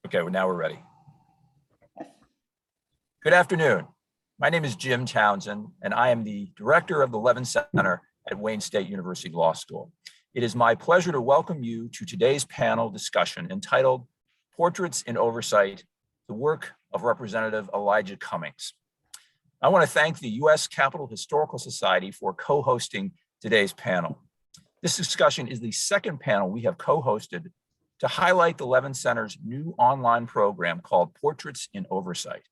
Okay, well, now we're ready. Good afternoon. My name is Jim Townsend, and I am the director of the Levin Center at Wayne State University Law School. It is my pleasure to welcome you to today's panel discussion entitled Portraits in Oversight, the work of Representative Elijah Cummings. I want to thank the U.S. Capitol Historical Society for co-hosting today's panel. This discussion is the second panel we have co-hosted to highlight the Levin Center's new online program called Portraits in Oversight,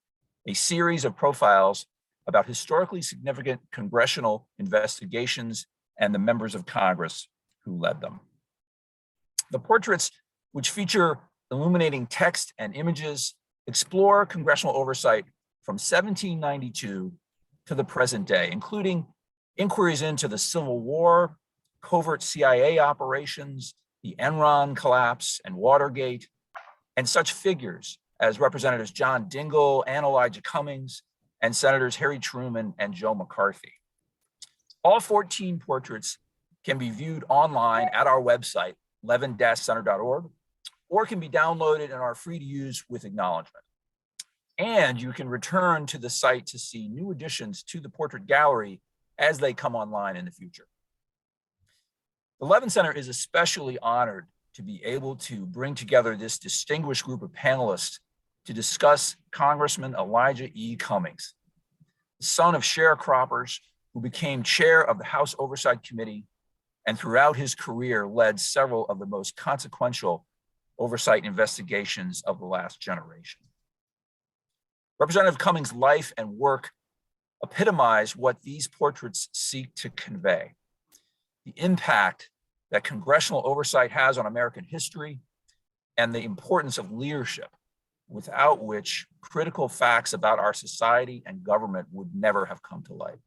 a series of profiles about historically significant congressional investigations and the members of Congress who led them. The portraits, which feature illuminating text and images, explore congressional oversight from 1792 to the present day, including inquiries into the Civil War, covert CIA operations, the Enron collapse and Watergate, and such figures as Representatives John Dingell and Elijah Cummings, and Senators Harry Truman and Joe McCarthy. All 14 portraits can be viewed online at our website, levin-center.org, or can be downloaded and are free to use with acknowledgement. And you can return to the site to see new additions to the portrait gallery as they come online in the future. The Levin Center is especially honored to be able to bring together this distinguished group of panelists to discuss Congressman Elijah E. Cummings, the son of sharecroppers who became chair of the House Oversight Committee and throughout his career led several of the most consequential oversight investigations of the last generation. Representative Cummings' life and work epitomize what these portraits seek to convey: the impact that congressional oversight has on American history and the importance of leadership, without which critical facts about our society and government would never have come to light.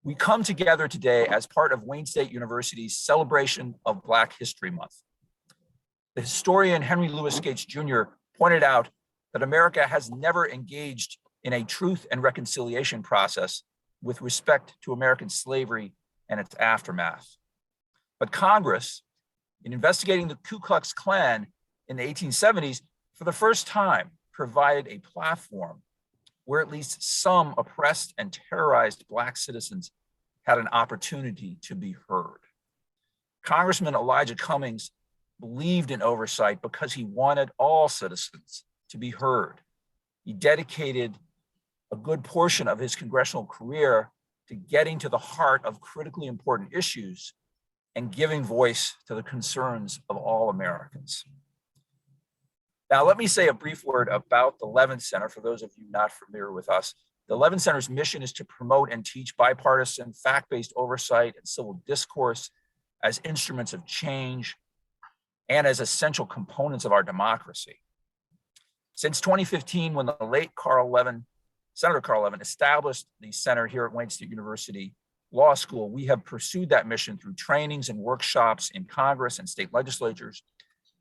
We come together today as part of Wayne State University's celebration of Black History Month. The historian Henry Louis Gates Jr. pointed out that America has never engaged in a truth and reconciliation process with respect to American slavery and its aftermath. But Congress, in investigating the Ku Klux Klan in the 1870s, for the first time provided a platform where at least some oppressed and terrorized Black citizens had an opportunity to be heard. Congressman Elijah Cummings believed in oversight because he wanted all citizens to be heard. He dedicated a good portion of his congressional career to getting to the heart of critically important issues and giving voice to the concerns of all Americans. Now, let me say a brief word about the Levin Center for those of you not familiar with us. The Levin Center's mission is to promote and teach bipartisan, fact-based oversight and civil discourse as instruments of change and as essential components of our democracy. Since 2015, when the late Senator Carl Levin established the center here at Wayne State University Law School, we have pursued that mission through trainings and workshops in Congress and state legislatures,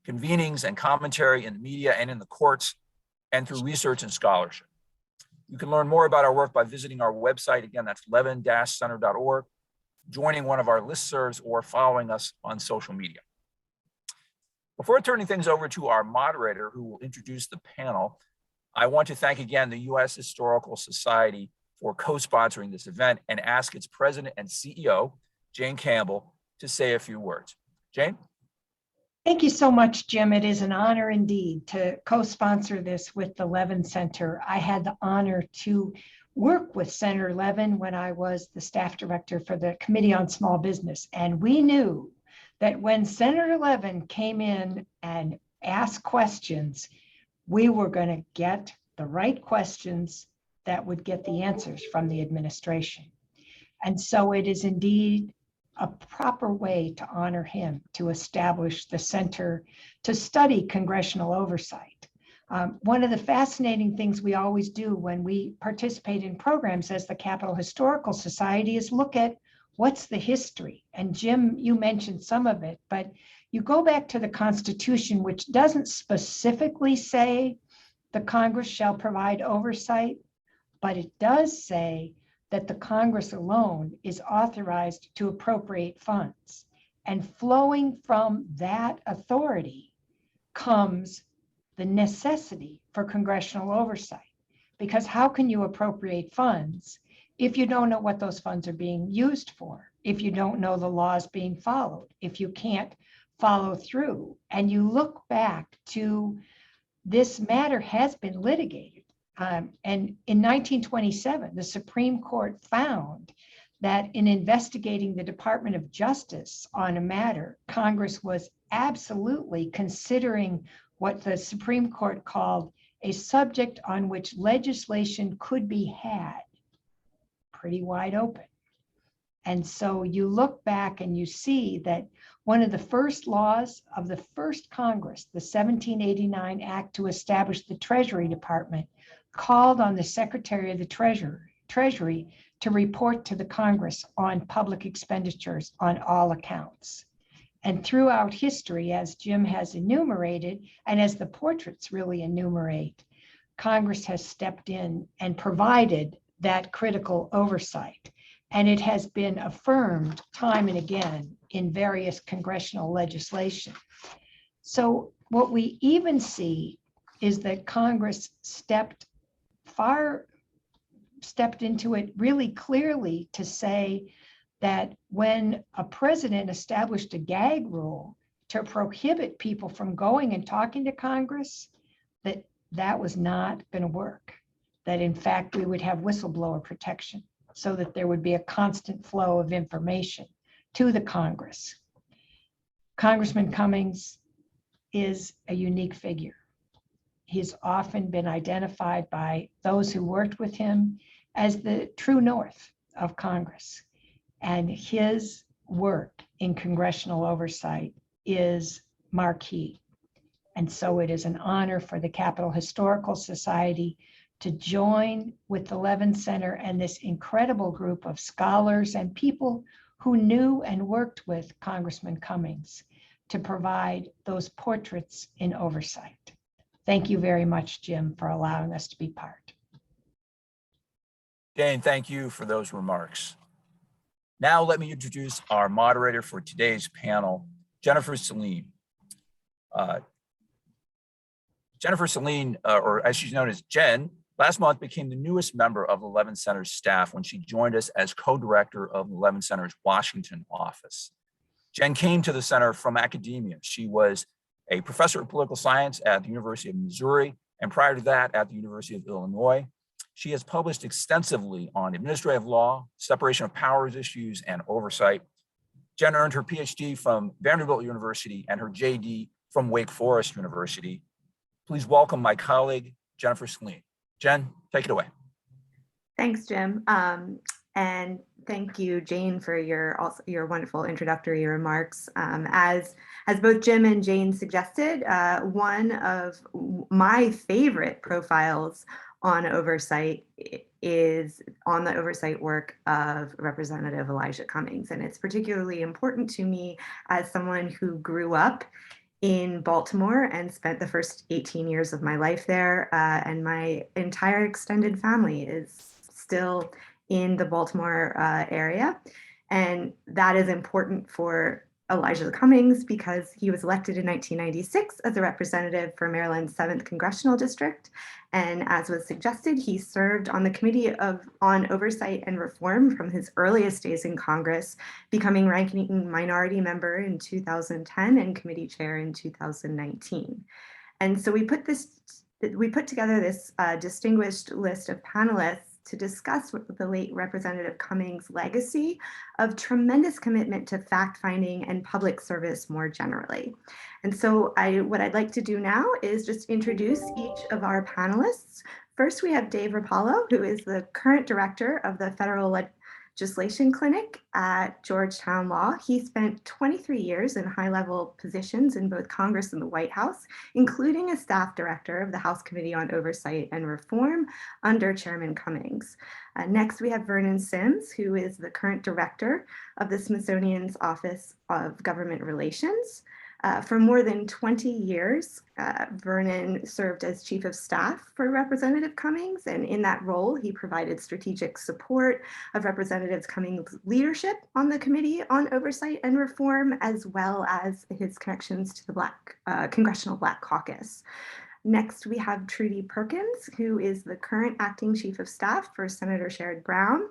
convenings and commentary in the media and in the courts, and through research and scholarship. You can learn more about our work by visiting our website. Again, that's levin-center.org, joining one of our listservs, or following us on social media. Before turning things over to our moderator, who will introduce the panel, I want to thank again the U.S. Historical Society for co-sponsoring this event and ask its president and CEO, Jane Campbell, to say a few words. Jane? Thank you so much, Jim. It is an honor indeed to co-sponsor this with the Levin Center. I had the honor to work with Senator Levin when I was the staff director for the Committee on Small Business. And we knew that when Senator Levin came in and asked questions, we were going to get the right questions that would get the answers from the administration. And so it is indeed a proper way to honor him, to establish the center to study congressional oversight. One of the fascinating things we always do when we participate in programs as the Capitol Historical Society is look at what's the history. And Jim, you mentioned some of it, but you go back to the Constitution, which doesn't specifically say the Congress shall provide oversight, but it does say that the Congress alone is authorized to appropriate funds. And flowing from that authority comes the necessity for congressional oversight. Because how can you appropriate funds if you don't know what those funds are being used for, if you don't know the laws being followed, if you can't follow through? And you look back to this matter has been litigated. And in 1927, the Supreme Court found that in investigating the Department of Justice on a matter, Congress was absolutely considering what the Supreme Court called a subject on which legislation could be had, pretty wide open. And so you look back and you see that one of the first laws of the first Congress, the 1789 Act to establish the Treasury Department, called on the Secretary of the Treasury to report to the Congress on public expenditures on all accounts. And throughout history, as Jim has enumerated, and as the portraits really enumerate, Congress has stepped in and provided that critical oversight. And it has been affirmed time and again in various congressional legislation. So what we even see is that Congress stepped into it really clearly to say that when a president established a gag rule to prohibit people from going and talking to Congress, that was not going to work. That in fact, we would have whistleblower protection so that there would be a constant flow of information to the Congress. Congressman Cummings is a unique figure. He's often been identified by those who worked with him as the true north of Congress. And his work in congressional oversight is marquee. And so it is an honor for the Capitol Historical Society to join with the Levin Center and this incredible group of scholars and people who knew and worked with Congressman Cummings to provide those portraits in oversight. Thank you very much, Jim, for allowing us to be part. Jane, thank you for those remarks. Now let me introduce our moderator for today's panel, Jennifer Saline. Jennifer Saline, or as she's known as Jen, last month became the newest member of the Levin Center's staff when she joined us as co-director of the Levin Center's Washington office. Jen came to the center from academia. She was a professor of political science at the University of Missouri, and prior to that at the University of Illinois. She has published extensively on administrative law, separation of powers issues, and oversight. Jen earned her PhD from Vanderbilt University and her JD from Wake Forest University. Please welcome my colleague, Jennifer Saline. Jen, take it away. Thanks, Jim. And thank you, Jane, for your wonderful introductory remarks. As both Jim and Jane suggested, one of my favorite profiles on oversight is on the oversight work of Representative Elijah Cummings. And it's particularly important to me as someone who grew up in Baltimore and spent the first 18 years of my life there. And my entire extended family is still in the Baltimore area. And that is important for Elijah Cummings because he was elected in 1996 as a representative for Maryland's 7th Congressional District. And as was suggested, he served on the Committee on Oversight and Reform from his earliest days in Congress, becoming ranking minority member in 2010 and committee chair in 2019. And so we put together this distinguished list of panelists to discuss the late Representative Cummings' legacy of tremendous commitment to fact-finding and public service more generally. And so what I'd like to do now is just introduce each of our panelists. First, we have Dave Rapallo, who is the current director of the Federal Legislation Clinic at Georgetown Law. He spent 23 years in high-level positions in both Congress and the White House, including as staff director of the House Committee on Oversight and Reform under Chairman Cummings. Next, we have Vernon Sims, who is the current director of the Smithsonian's Office of Government Relations. For more than 20 years, Vernon served as chief of staff for Representative Cummings, and in that role, he provided strategic support of Representative Cummings' leadership on the Committee on Oversight and Reform, as well as his connections to the Congressional Black Caucus. Next, we have Trudy Perkins, who is the current acting chief of staff for Senator Sherrod Brown.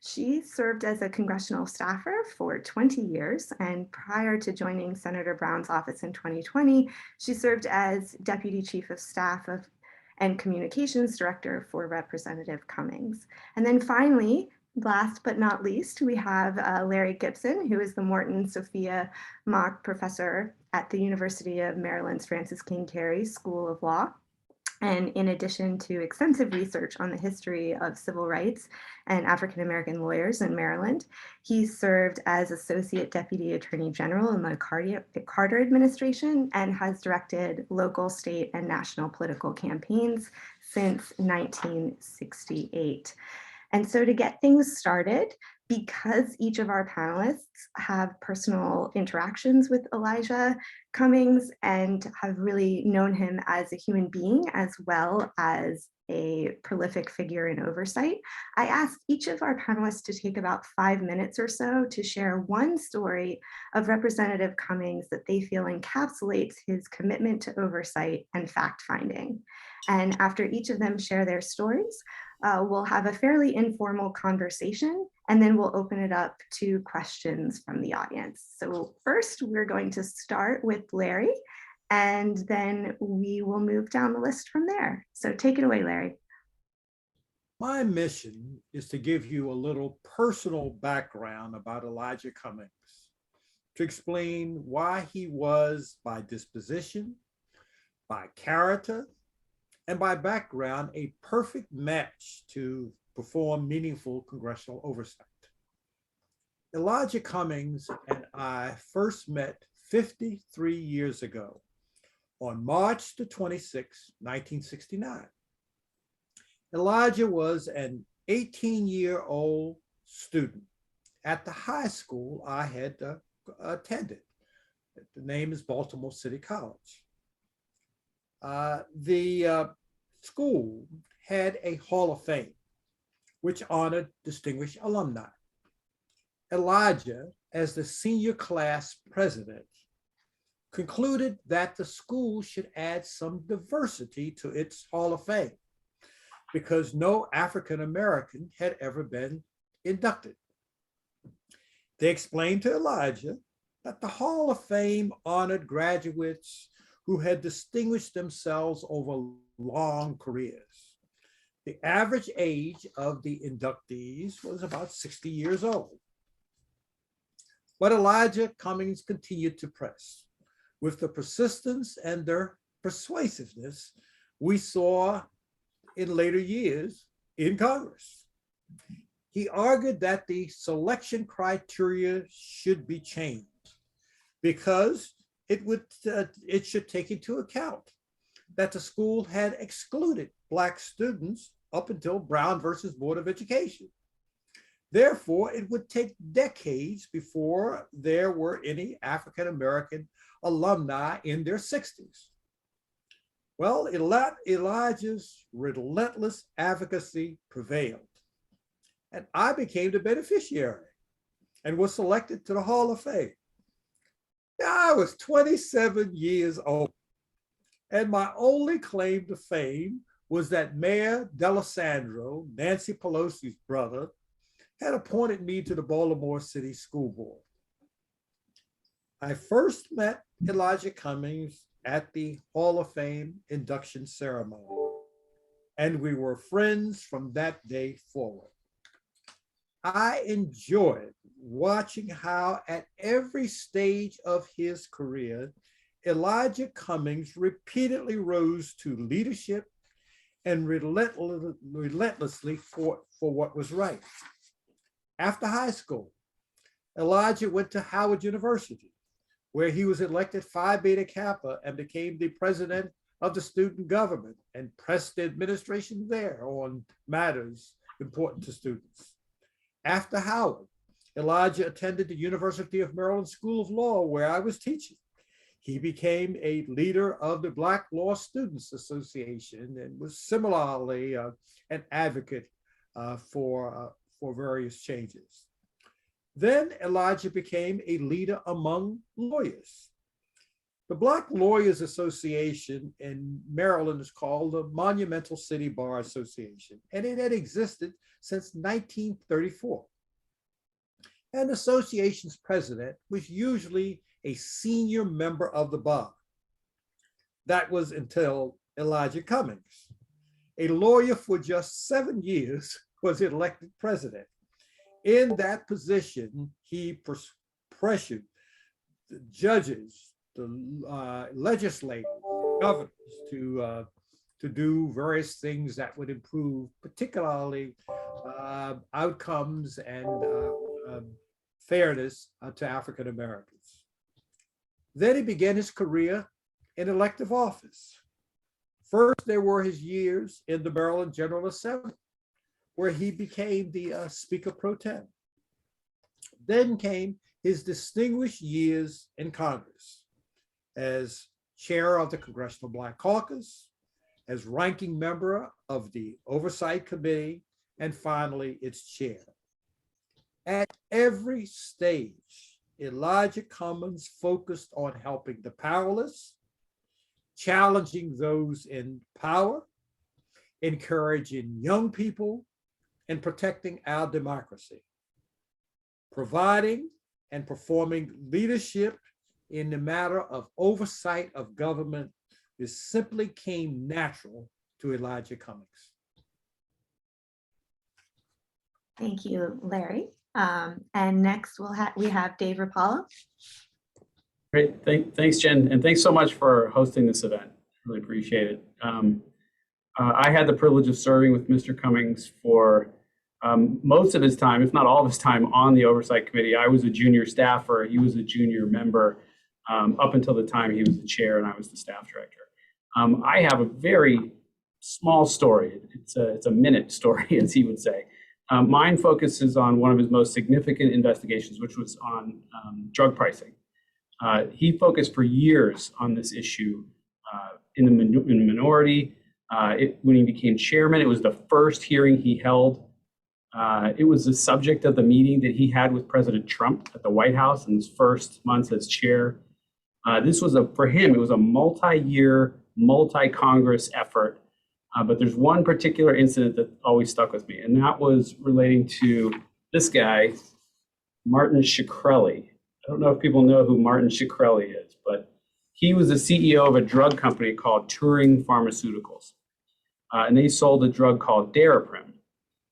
She served as a congressional staffer for 20 years, and prior to joining Senator Brown's office in 2020, she served as deputy chief of staff and communications director for Representative Cummings. And then finally, last but not least, we have Larry Gibson, who is the Morton Sophia Mock Professor at the University of Maryland's Francis King Carey School of Law. And in addition to extensive research on the history of civil rights and African-American lawyers in Maryland, he served as Associate Deputy Attorney General in the Carter administration and has directed local, state, and national political campaigns since 1968. And so to get things started, because each of our panelists have personal interactions with Elijah Cummings and have really known him as a human being as well as a prolific figure in oversight, I asked each of our panelists to take about 5 minutes or so to share one story of Representative Cummings that they feel encapsulates his commitment to oversight and fact-finding. And after each of them share their stories, we'll have a fairly informal conversation, and then we'll open it up to questions from the audience. So first, we're going to start with Larry, and then we will move down the list from there. So take it away, Larry. My mission is to give you a little personal background about Elijah Cummings, to explain why he was by disposition, by character, and by background, a perfect match to perform meaningful congressional oversight. Elijah Cummings and I first met 53 years ago on March the 26th, 1969. Elijah was an 18-year-old student at the high school I had attended. The name is Baltimore City College. The school had a Hall of Fame, which honored distinguished alumni. Elijah, as the senior class president, concluded that the school should add some diversity to its Hall of Fame because no African American had ever been inducted. They explained to Elijah that the Hall of Fame honored graduates who had distinguished themselves over long careers. The average age of the inductees was about 60 years old. But Elijah Cummings continued to press. With the persistence and their persuasiveness we saw in later years in Congress. He argued that the selection criteria should be changed because it should take into account that the school had excluded Black students up until Brown versus Board of Education. Therefore, it would take decades before there were any African-American alumni in their 60s. Well, Elijah's relentless advocacy prevailed, and I became the beneficiary and was selected to the Hall of Fame. I was 27 years old, and my only claim to fame was that Mayor D'Alessandro, Nancy Pelosi's brother, had appointed me to the Baltimore City School Board. I first met Elijah Cummings at the Hall of Fame induction ceremony, and we were friends from that day forward. I enjoyed watching how at every stage of his career, Elijah Cummings repeatedly rose to leadership and relentlessly fought for what was right. After high school, Elijah went to Howard University, where he was elected Phi Beta Kappa and became the president of the student government and pressed the administration there on matters important to students. After Howard, Elijah attended the University of Maryland School of Law, where I was teaching. He became a leader of the Black Law Students Association and was similarly an advocate for various changes. Then Elijah became a leader among lawyers. The Black Lawyers Association in Maryland is called the Monumental City Bar Association, and it had existed since 1934. And the association's president was usually a senior member of the bar. That was until Elijah Cummings, a lawyer for just 7 years, was elected president. In that position, he pressured the judges, the legislators, governors to do various things that would improve, particularly outcomes and fairness to African Americans. Then he began his career in elective office. First, there were his years in the Maryland General Assembly, where he became the Speaker Pro Tem. Then came his distinguished years in Congress as chair of the Congressional Black Caucus, as ranking member of the Oversight Committee, and finally its chair. At every stage, Elijah Cummings focused on helping the powerless, challenging those in power, encouraging young people, and protecting our democracy, providing and performing leadership in the matter of oversight of government. This simply came natural to Elijah Cummings. Thank you, Larry. And next we have Dave Rapallo. Great, thanks, Jen, and thanks so much for hosting this event. Really appreciate it. I had the privilege of serving with Mr. Cummings for most of his time, if not all of his time, on the Oversight Committee. I was a junior staffer, he was a junior member up until the time he was the chair and I was the staff director. I have a very small story. It's a minute story, as he would say. Mine focuses on one of his most significant investigations, which was on drug pricing. He focused for years on this issue in the minority. When he became chairman, it was the first hearing he held. It was the subject of the meeting that he had with President Trump at the White House in his first months as chair. This was for him, it was a multi-year, multi-Congress effort. But there's one particular incident that always stuck with me, and that was relating to this guy, Martin Shkreli. I don't know if people know who Martin Shkreli is, but he was the CEO of a drug company called Turing Pharmaceuticals. And they sold a drug called Daraprim.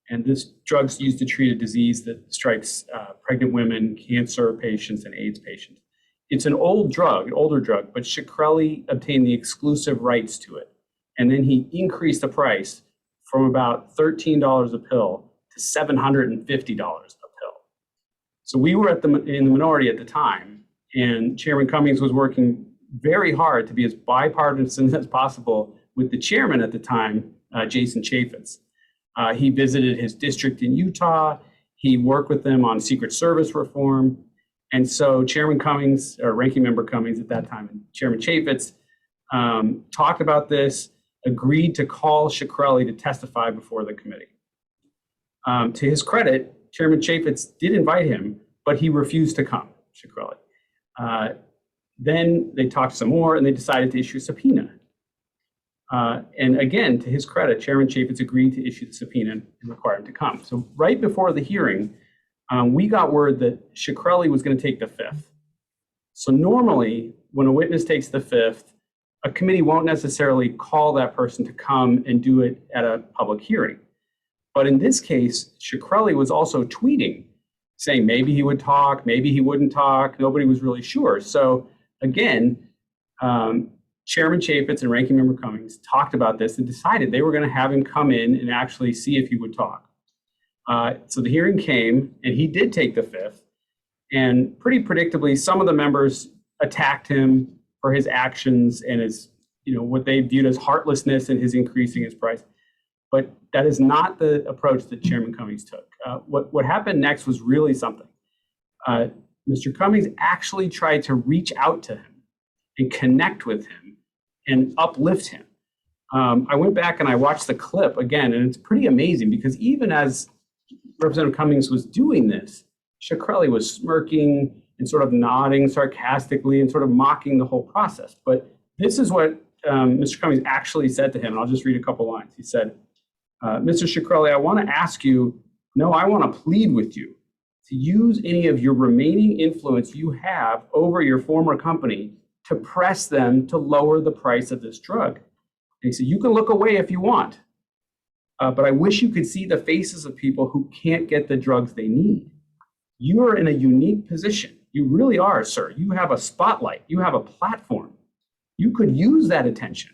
And this drug's used to treat a disease that strikes pregnant women, cancer patients, and AIDS patients. It's an older drug, but Shkreli obtained the exclusive rights to it. And then he increased the price from about $13 a pill to $750 a pill. So we were in the minority at the time, and Chairman Cummings was working very hard to be as bipartisan as possible with the chairman at the time, Jason Chaffetz. He visited his district in Utah. He worked with them on Secret Service reform. And so Chairman Cummings, or Ranking Member Cummings at that time, and Chairman Chaffetz talked about this, agreed to call Shkreli to testify before the committee. To his credit, Chairman Chaffetz did invite him, but he refused to come, Shkreli. Then they talked some more and they decided to issue a subpoena. And again, to his credit, Chairman Chaffetz agreed to issue the subpoena and require him to come. So right before the hearing, we got word that Shkreli was going to take the fifth. So normally, when a witness takes the fifth, a committee won't necessarily call that person to come and do it at a public hearing. But in this case, Shkreli was also tweeting, saying maybe he would talk, maybe he wouldn't talk. Nobody was really sure. So again, Chairman Chaffetz and Ranking Member Cummings talked about this and decided they were going to have him come in and actually see if he would talk. So the hearing came, and he did take the fifth. And pretty predictably, some of the members attacked him for his actions and his, what they viewed as heartlessness and his increasing his price. But that is not the approach that Chairman Cummings took. What happened next was really something. Mr. Cummings actually tried to reach out to him and connect with him and uplift him. I went back and I watched the clip again, and it's pretty amazing because even as Representative Cummings was doing this, Shkreli was smirking and sort of nodding sarcastically and sort of mocking the whole process. But this is what Mr. Cummings actually said to him, and I'll just read a couple lines. He said, Mr. Shkreli, I want to ask you, no, I want to plead with you to use any of your remaining influence you have over your former company to press them to lower the price of this drug. And he said, you can look away if you want, but I wish you could see the faces of people who can't get the drugs they need. You are in a unique position. You really are, sir. You have a spotlight. You have a platform. You could use that attention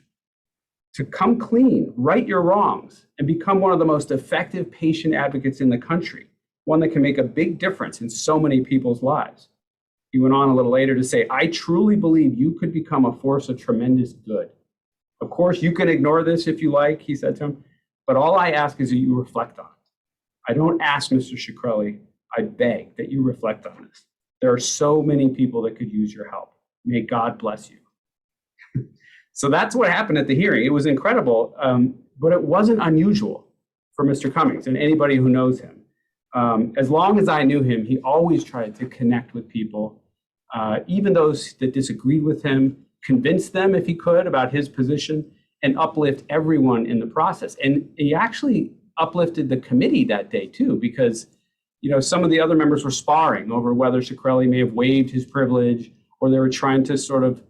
to come clean, right your wrongs, and become one of the most effective patient advocates in the country, one that can make a big difference in so many people's lives. He went on a little later to say, I truly believe you could become a force of tremendous good. Of course, you can ignore this if you like, he said to him, but all I ask is that you reflect on it. I don't ask, Mr. Shkreli, I beg that you reflect on this. There are so many people that could use your help. May God bless you. So that's what happened at the hearing. It was incredible, but it wasn't unusual for Mr. Cummings and anybody who knows him. As long as I knew him, he always tried to connect with people, even those that disagreed with him, convince them if he could about his position, and uplift everyone in the process. And he actually uplifted the committee that day too, because some of the other members were sparring over whether Shkreli may have waived his privilege, or they were trying to sort of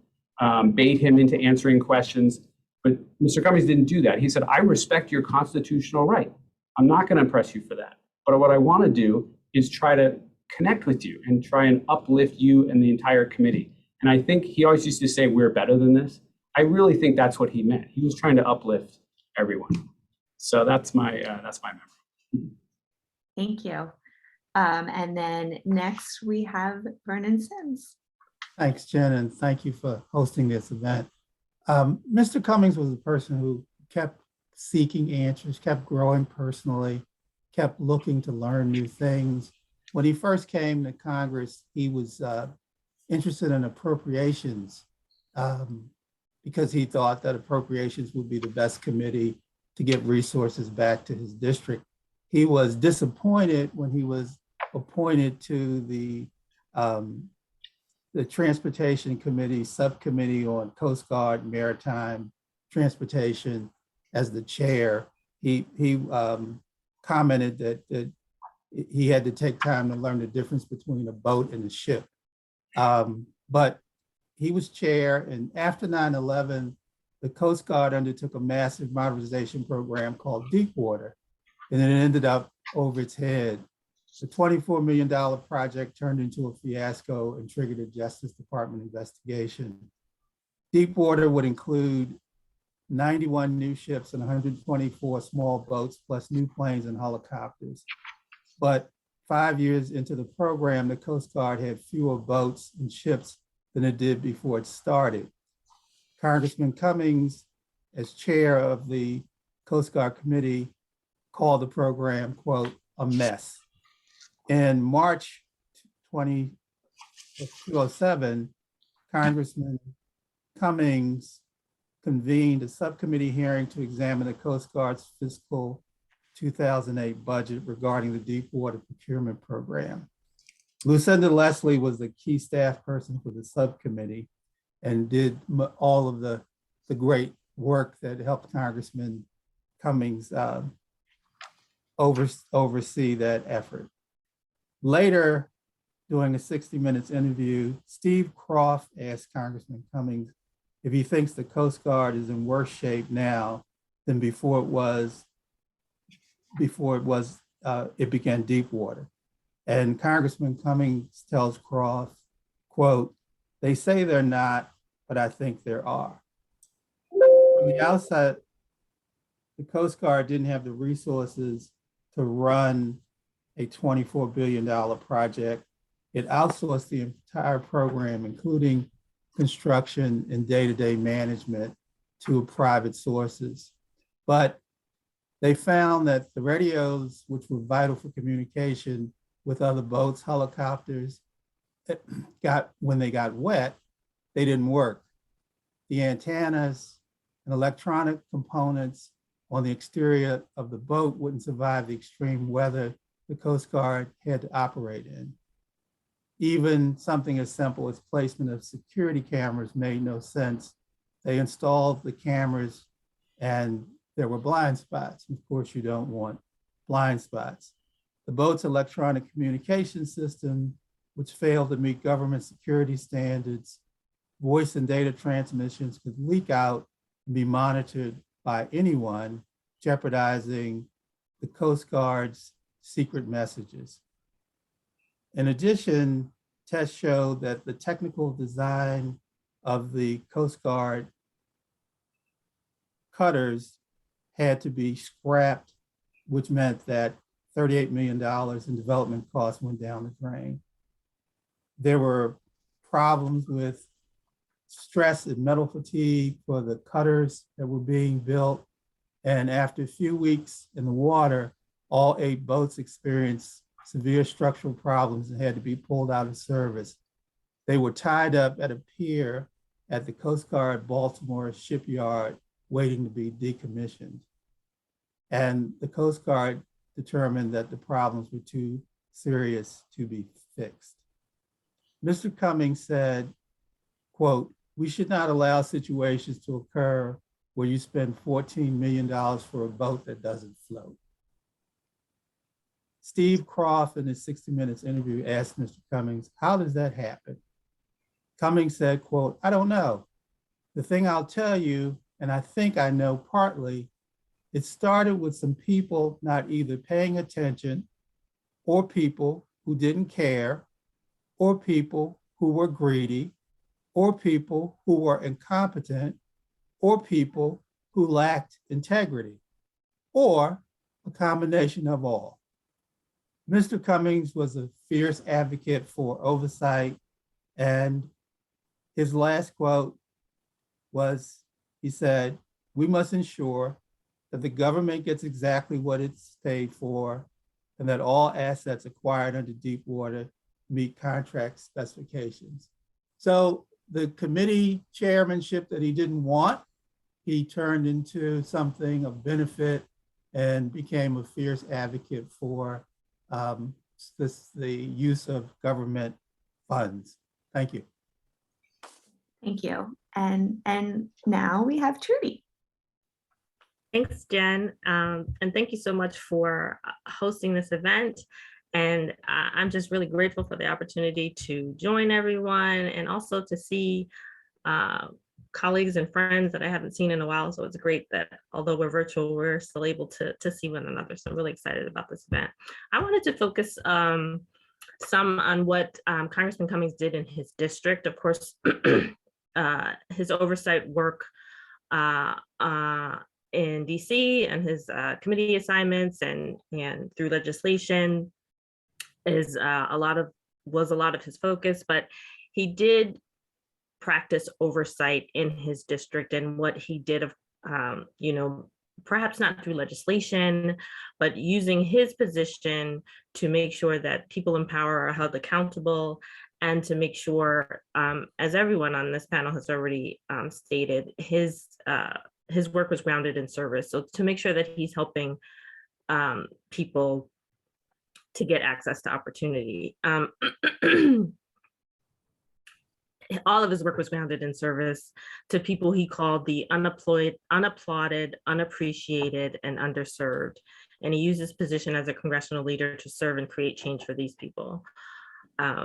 bait him into answering questions. But Mr. Cummings didn't do that. He said, I respect your constitutional right. I'm not going to press you for that. But what I want to do is try to connect with you and try and uplift you and the entire committee. And I think he always used to say, we're better than this. I really think that's what he meant. He was trying to uplift everyone. So that's my memory. Thank you. And then next we have Vernon Sims. Thanks, Jen, and thank you for hosting this event. Mr. Cummings was a person who kept seeking answers, kept growing personally, kept looking to learn new things. When he first came to Congress, he was interested in appropriations because he thought that appropriations would be the best committee to get resources back to his district. He was disappointed when he was appointed to the Transportation Committee subcommittee on Coast Guard, Maritime Transportation as the chair. He commented that he had to take time to learn the difference between a boat and a ship. But he was chair, and after 9/11, the Coast Guard undertook a massive modernization program called Deepwater, and it ended up over its head. The $24 million project turned into a fiasco and triggered a Justice Department investigation. Deepwater would include 91 new ships and 124 small boats, plus new planes and helicopters. But 5 years into the program, the Coast Guard had fewer boats and ships than it did before it started. Congressman Cummings, as chair of the Coast Guard Committee, called the program, quote, a mess. In March 2007, Congressman Cummings convened a subcommittee hearing to examine the Coast Guard's fiscal 2008 budget regarding the Deepwater procurement program. Lucinda Leslie was the key staff person for the subcommittee and did all of the great work that helped Congressman Cummings oversee that effort. Later, during a 60 Minutes interview, Steve Croft asked Congressman Cummings if he thinks the Coast Guard is in worse shape now than before it began Deepwater. And Congressman Cummings tells Croft, quote, they say they're not, but I think there are. From the outset, the Coast Guard didn't have the resources to run a $24 billion project. It outsourced the entire program, including construction and day-to-day management, to private sources. But they found that the radios, which were vital for communication with other boats, helicopters, when they got wet, they didn't work. The antennas and electronic components on the exterior of the boat wouldn't survive the extreme weather the Coast Guard had to operate in. Even something as simple as placement of security cameras made no sense. They installed the cameras and there were blind spots. Of course, you don't want blind spots. The boat's electronic communication system, which failed to meet government security standards, voice and data transmissions could leak out and be monitored by anyone, jeopardizing the Coast Guard's secret messages. In addition, tests showed that the technical design of the Coast Guard cutters had to be scrapped, which meant that $38 million in development costs went down the drain. There were problems with stress and metal fatigue for the cutters that were being built. And after a few weeks in the water, all 8 boats experienced severe structural problems and had to be pulled out of service. They were tied up at a pier at the Coast Guard Baltimore shipyard waiting to be decommissioned. And the Coast Guard determined that the problems were too serious to be fixed. Mr. Cummings said, quote, "We should not allow situations to occur where you spend $14 million for a boat that doesn't float." Steve Croft in his 60 Minutes interview asked Mr. Cummings, "How does that happen?" Cummings said, quote, "I don't know. The thing I'll tell you, and I think I know partly, it started with some people not either paying attention or people who didn't care or people who were greedy or people who were incompetent or people who lacked integrity or a combination of all." Mr. Cummings was a fierce advocate for oversight, and his last quote was, he said, "We must ensure that the government gets exactly what it's paid for and that all assets acquired under deep water meet contract specifications." So the committee chairmanship that he didn't want, he turned into something of benefit and became a fierce advocate for the use of government funds. Thank you. Thank you. And now we have Trudy. Thanks, Jen. And thank you so much for hosting this event. And I'm just really grateful for the opportunity to join everyone and also to see colleagues and friends that I haven't seen in a while. So it's great that although we're virtual, we're still able to see one another. So I'm really excited about this event. I wanted to focus some on what Congressman Cummings did in his district. Of course, his oversight work in DC and his committee assignments and through legislation was a lot of his focus, but he did practice oversight in his district, and what he did of perhaps not through legislation, but using his position to make sure that people in power are held accountable, and to make sure, as everyone on this panel has already stated, his work was grounded in service. So to make sure that he's helping people to get access to opportunity. All of his work was grounded in service to people he called the unapplauded, unappreciated, and underserved. And he used his position as a congressional leader to serve and create change for these people.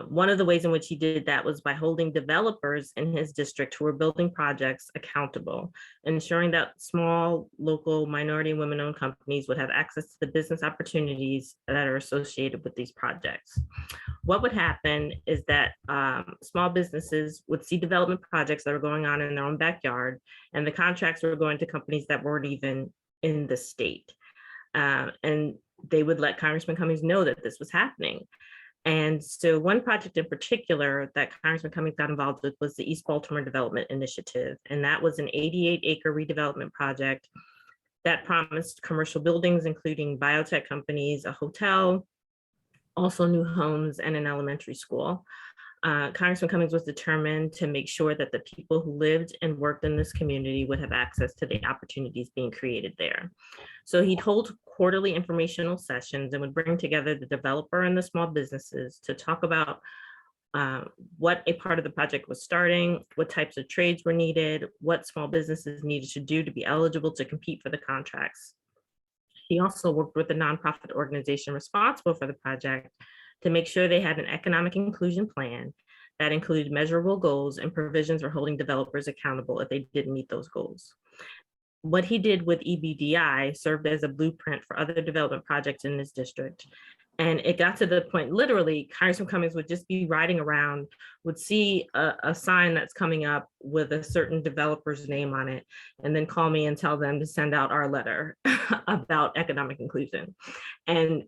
One of the ways in which he did that was by holding developers in his district who were building projects accountable, ensuring that small, local, minority and women-owned companies would have access to the business opportunities that are associated with these projects. What would happen is that small businesses would see development projects that were going on in their own backyard, and the contracts were going to companies that weren't even in the state. And they would let Congressman Cummings know that this was happening. And so one project in particular that Congressman Cummings got involved with was the East Baltimore Development Initiative. And that was an 88-acre redevelopment project that promised commercial buildings, including biotech companies, a hotel, also new homes, and an elementary school. Congressman Cummings was determined to make sure that the people who lived and worked in this community would have access to the opportunities being created there. So he'd hold quarterly informational sessions and would bring together the developer and the small businesses to talk about what a part of the project was starting, what types of trades were needed, what small businesses needed to do to be eligible to compete for the contracts. He also worked with the nonprofit organization responsible for the project to make sure they had an economic inclusion plan that included measurable goals and provisions for holding developers accountable if they didn't meet those goals. What he did with EBDI served as a blueprint for other development projects in this district. And it got to the point, literally, Congressman Cummings would just be riding around, would see a sign that's coming up with a certain developer's name on it, and then call me and tell them to send out our letter about economic inclusion. And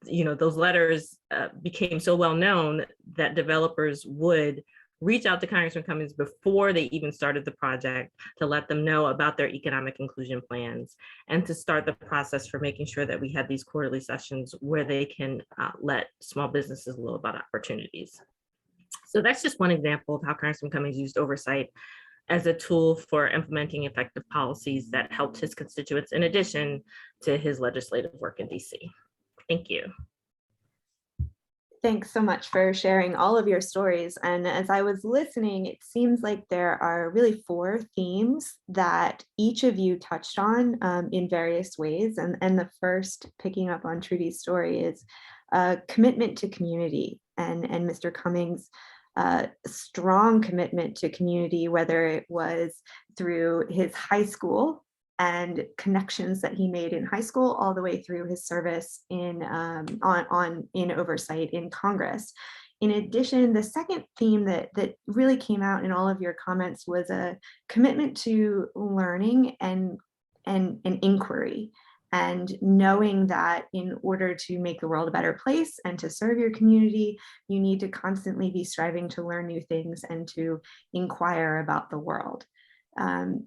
those letters became so well known that developers would reach out to Congressman Cummings before they even started the project to let them know about their economic inclusion plans and to start the process for making sure that we had these quarterly sessions where they can let small businesses know about opportunities. So that's just one example of how Congressman Cummings used oversight as a tool for implementing effective policies that helped his constituents in addition to his legislative work in DC. Thank you. Thanks so much for sharing all of your stories. And as I was listening, it seems like there are really 4 themes that each of you touched on in various ways. And the first, picking up on Trudy's story, is commitment to community. And Mr. Cummings' strong commitment to community, whether it was through his high school and connections that he made in high school, all the way through his service in oversight in Congress. In addition, the second theme that really came out in all of your comments was a commitment to learning and inquiry, and knowing that in order to make the world a better place and to serve your community, you need to constantly be striving to learn new things and to inquire about the world.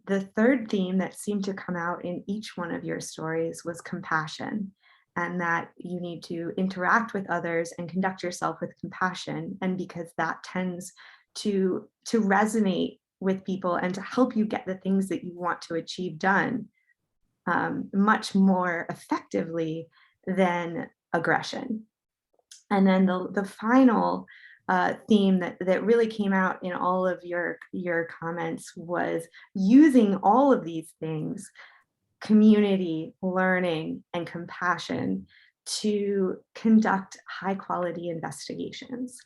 The third theme that seemed to come out in each one of your stories was compassion, and that you need to interact with others and conduct yourself with compassion. And because that tends to resonate with people and to help you get the things that you want to achieve done much more effectively than aggression. And then the final theme that really came out in all of your comments was using all of these things, community, learning, and compassion, to conduct high quality investigations.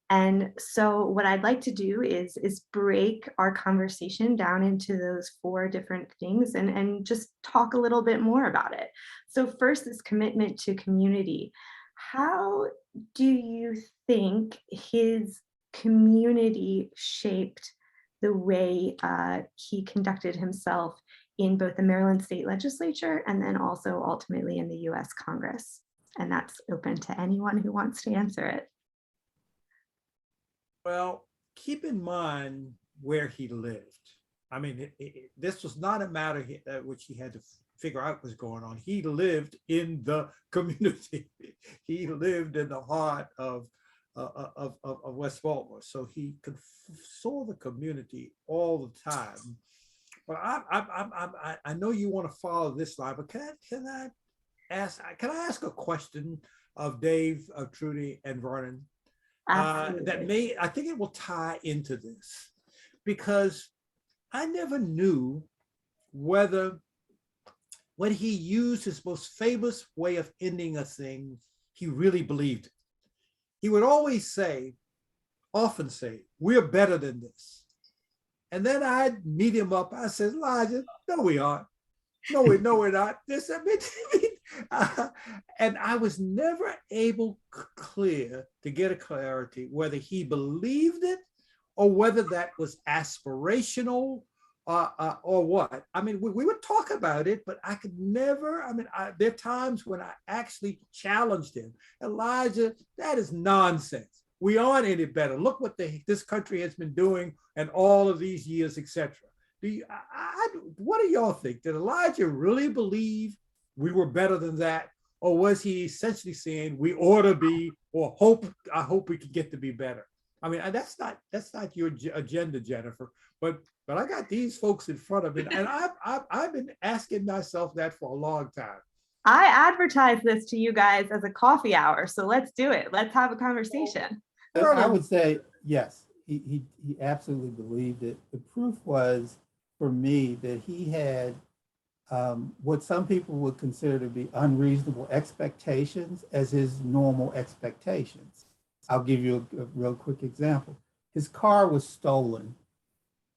And so what I'd like to do is break our conversation down into those 4 different things and just talk a little bit more about it. So first, this commitment to community. How do you think his community shaped the way he conducted himself in both the Maryland State Legislature and then also ultimately in the US Congress? And that's open to anyone who wants to answer it. Well, keep in mind where he lived. I mean, this was not a matter which he had to figure out what's going on. He lived in the community. He lived in the heart of West Baltimore. So he saw the community all the time. But I know you want to follow this line, but can I ask a question of Dave, of Trudy, and Vernon? That I think it will tie into this, because I never knew whether when he used his most famous way of ending a thing, he really believed it. He would always often say, we're better than this. And then I'd meet him up. I said, Elijah, no, we aren't. No, we're not. This, and I was never able to get a clarity whether he believed it or whether that was aspirational or what. I mean, we would talk about it, but I could never, there are times when I actually challenged him. Elijah, that is nonsense. We aren't any better. Look what this country has been doing and all of these years, etc. What do y'all think? Did Elijah really believe we were better than that? Or was he essentially saying we ought to be, or I hope we can get to be better? I mean, that's not your agenda, Jennifer, but I got these folks in front of me, and I've been asking myself that for a long time. I advertise this to you guys as a coffee hour, so let's do it. Let's have a conversation. I would say, yes, he absolutely believed it. The proof was, for me, that he had what some people would consider to be unreasonable expectations as his normal expectations. I'll give you a real quick example. His car was stolen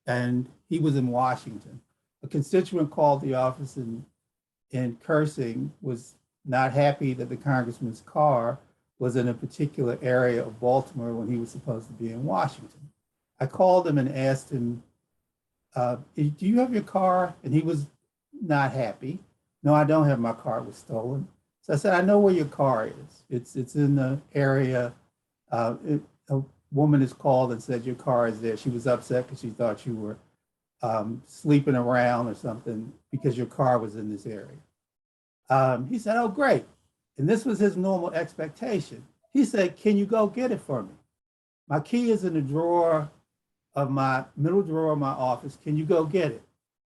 and he was in Washington. A constituent called the office and cursing, was not happy that the congressman's car was in a particular area of Baltimore when he was supposed to be in Washington. I called him and asked him, do you have your car? And he was not happy. No, I don't have my car. It was stolen. So I said, I know where your car is. It's in the area. A woman has called and said your car is there. She was upset because she thought you were sleeping around or something because your car was in this area. He said, oh, great. And this was his normal expectation. He said, can you go get it for me? My key is in the drawer of my middle drawer of my office. Can you go get it?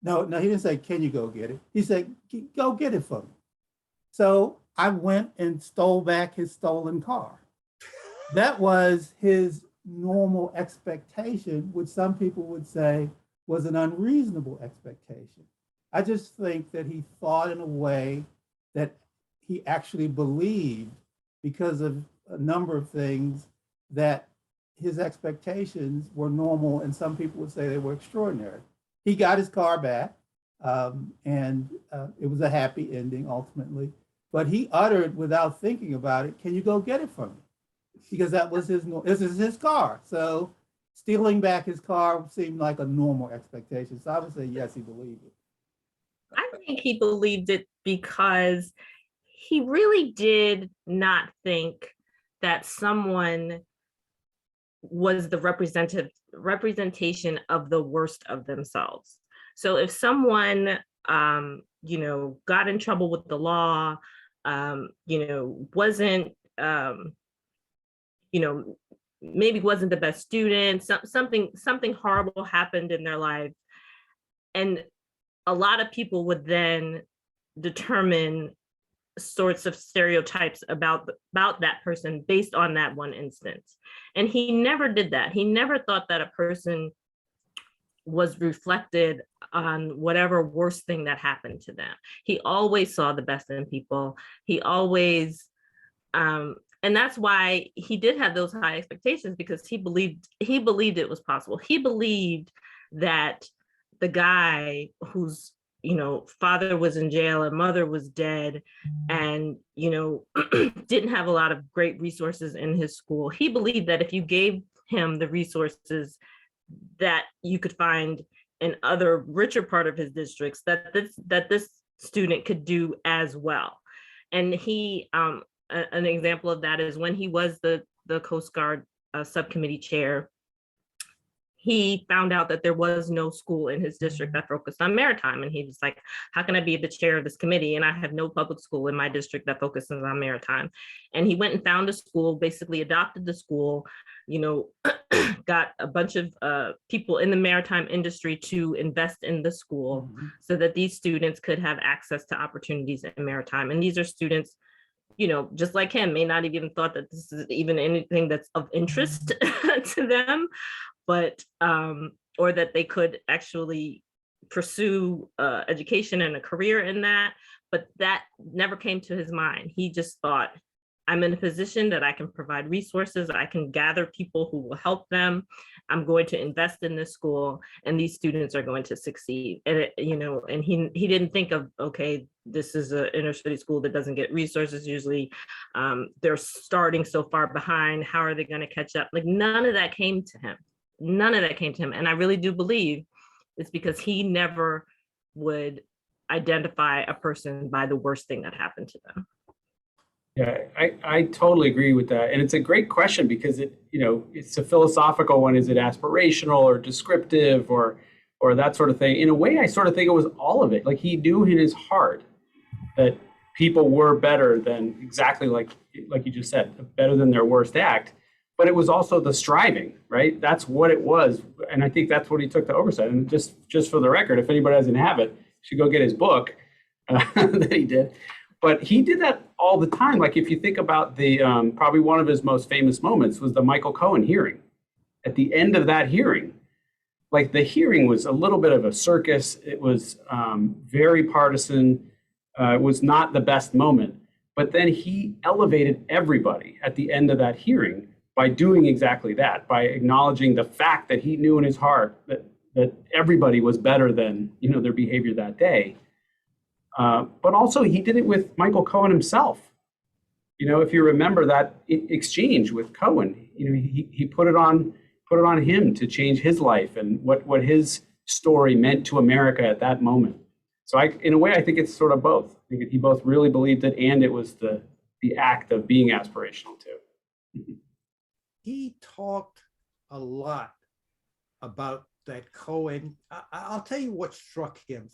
No, he didn't say, can you go get it? He said, go get it for me. So I went and stole back his stolen car. That was his normal expectation, which some people would say was an unreasonable expectation. I just think that he thought in a way that he actually believed, because of a number of things, that his expectations were normal, and some people would say they were extraordinary. He got his car back, and it was a happy ending ultimately, but he uttered, without thinking about it, can you go get it for me? Because that was this is his car. So stealing back his car seemed like a normal expectation. So I would say, yes, he believed it. I think he believed it because he really did not think that someone was the representation of the worst of themselves. So if someone, got in trouble with the law, wasn't, maybe wasn't the best student, something horrible happened in their life, and a lot of people would then determine sorts of stereotypes about that person based on that one instance. And he never did that. He never thought that a person was reflected on whatever worst thing that happened to them. He always saw the best in people. He always, and that's why he did have those high expectations, because he believed it was possible. He believed that the guy whose father was in jail and mother was dead, and didn't have a lot of great resources in his school, he believed that if you gave him the resources that you could find in other richer part of his districts, that this student could do as well. And he an example of that is when he was the Coast Guard subcommittee chair, he found out that there was no school in his district that focused on maritime. And he was like, how can I be the chair of this committee? And I have no public school in my district that focuses on maritime. And he went and found a school, basically adopted the school, got a bunch of people in the maritime industry to invest in the school so that these students could have access to opportunities in maritime. And these are students, just like him, may not have even thought that this is even anything that's of interest to them, but or that they could actually pursue education and a career in that. But that never came to his mind. He just thought, I'm in a position that I can provide resources, I can gather people who will help them, I'm going to invest in this school, and these students are going to succeed. And and he didn't think of, okay, this is an inner city school that doesn't get resources usually, they're starting so far behind, how are they going to catch up? Like, none of that came to him. None of that came to him. And I really do believe it's because he never would identify a person by the worst thing that happened to them. Yeah, I totally agree with that. And it's a great question because it's a philosophical one. Is it aspirational or descriptive or that sort of thing? In a way, I sort of think it was all of it. Like, he knew in his heart that people were better than, exactly like you just said, better than their worst act. But it was also the striving, right? That's what it was. And I think that's what he took to Oversight. And just for the record, if anybody doesn't have it, you should go get his book that he did. But he did that all the time. Like if you think about the, probably one of his most famous moments was the Michael Cohen hearing. At the end of that hearing, like the hearing was a little bit of a circus. It was very partisan. It was not the best moment. But then he elevated everybody at the end of that hearing by doing exactly that, by acknowledging the fact that he knew in his heart that everybody was better than, you know, their behavior that day. But also he did it with Michael Cohen himself. You know, if you remember that exchange with Cohen, you know, he put it on him to change his life and what his story meant to America at that moment. So in a way, I think it's sort of both. I think he both really believed it, and it was the act of being aspirational too. He talked a lot about that Cohen. I'll tell you what struck him.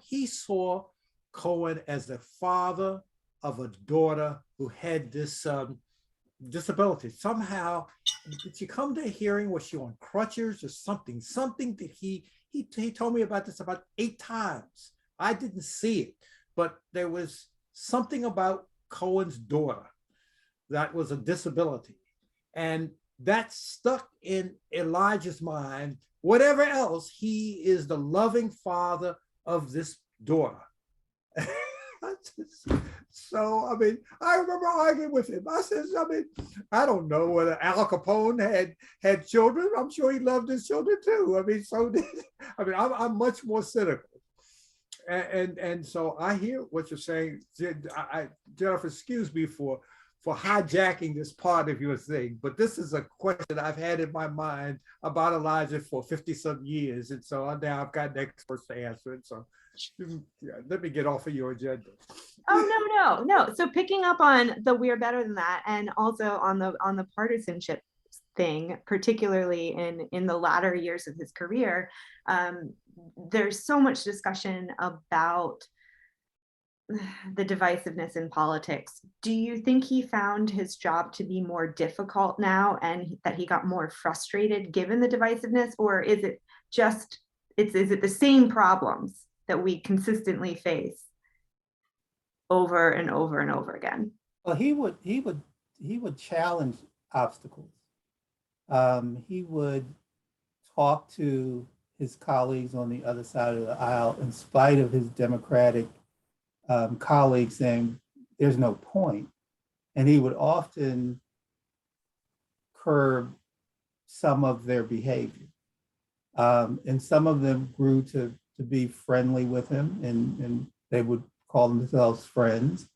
He saw Cohen as the father of a daughter who had this disability. Somehow, did you come to a hearing? Was she on crutches or something? Something that he told me about this about 8 times. I didn't see it, but there was something about Cohen's daughter that was a disability. And that stuck in Elijah's mind. Whatever else, he is the loving father of this daughter. So, I mean, I remember arguing with him. I said, I mean, I don't know whether Al Capone had children. I'm sure he loved his children too. I mean, I'm much more cynical. And so I hear what you're saying. Jennifer, excuse me for hijacking this part of your thing, but this is a question I've had in my mind about Elijah for 50-some years. And so now I've got experts to answer it. So let me get off of your agenda. Oh, no. So picking up on the we're better than that, and also on the partisanship thing, particularly in the latter years of his career, there's so much discussion about the divisiveness in politics. Do you think he found his job to be more difficult now, and that he got more frustrated given the divisiveness, or is it just is it the same problems that we consistently face over and over and over again? Well, he would challenge obstacles. He would talk to his colleagues on the other side of the aisle in spite of his Democratic colleagues saying there's no point. And he would often curb some of their behavior. And some of them grew to be friendly with him, and they would call themselves friends.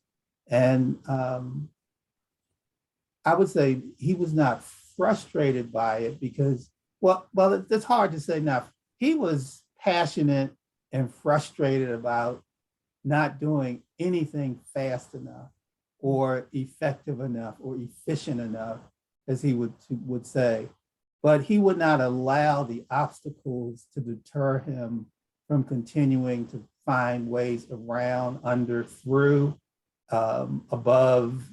And I would say he was not frustrated by it because, well, it's hard to say now. He was passionate and frustrated about not doing anything fast enough or effective enough or efficient enough, as he would say. But he would not allow the obstacles to deter him from continuing to find ways around, under, through, above,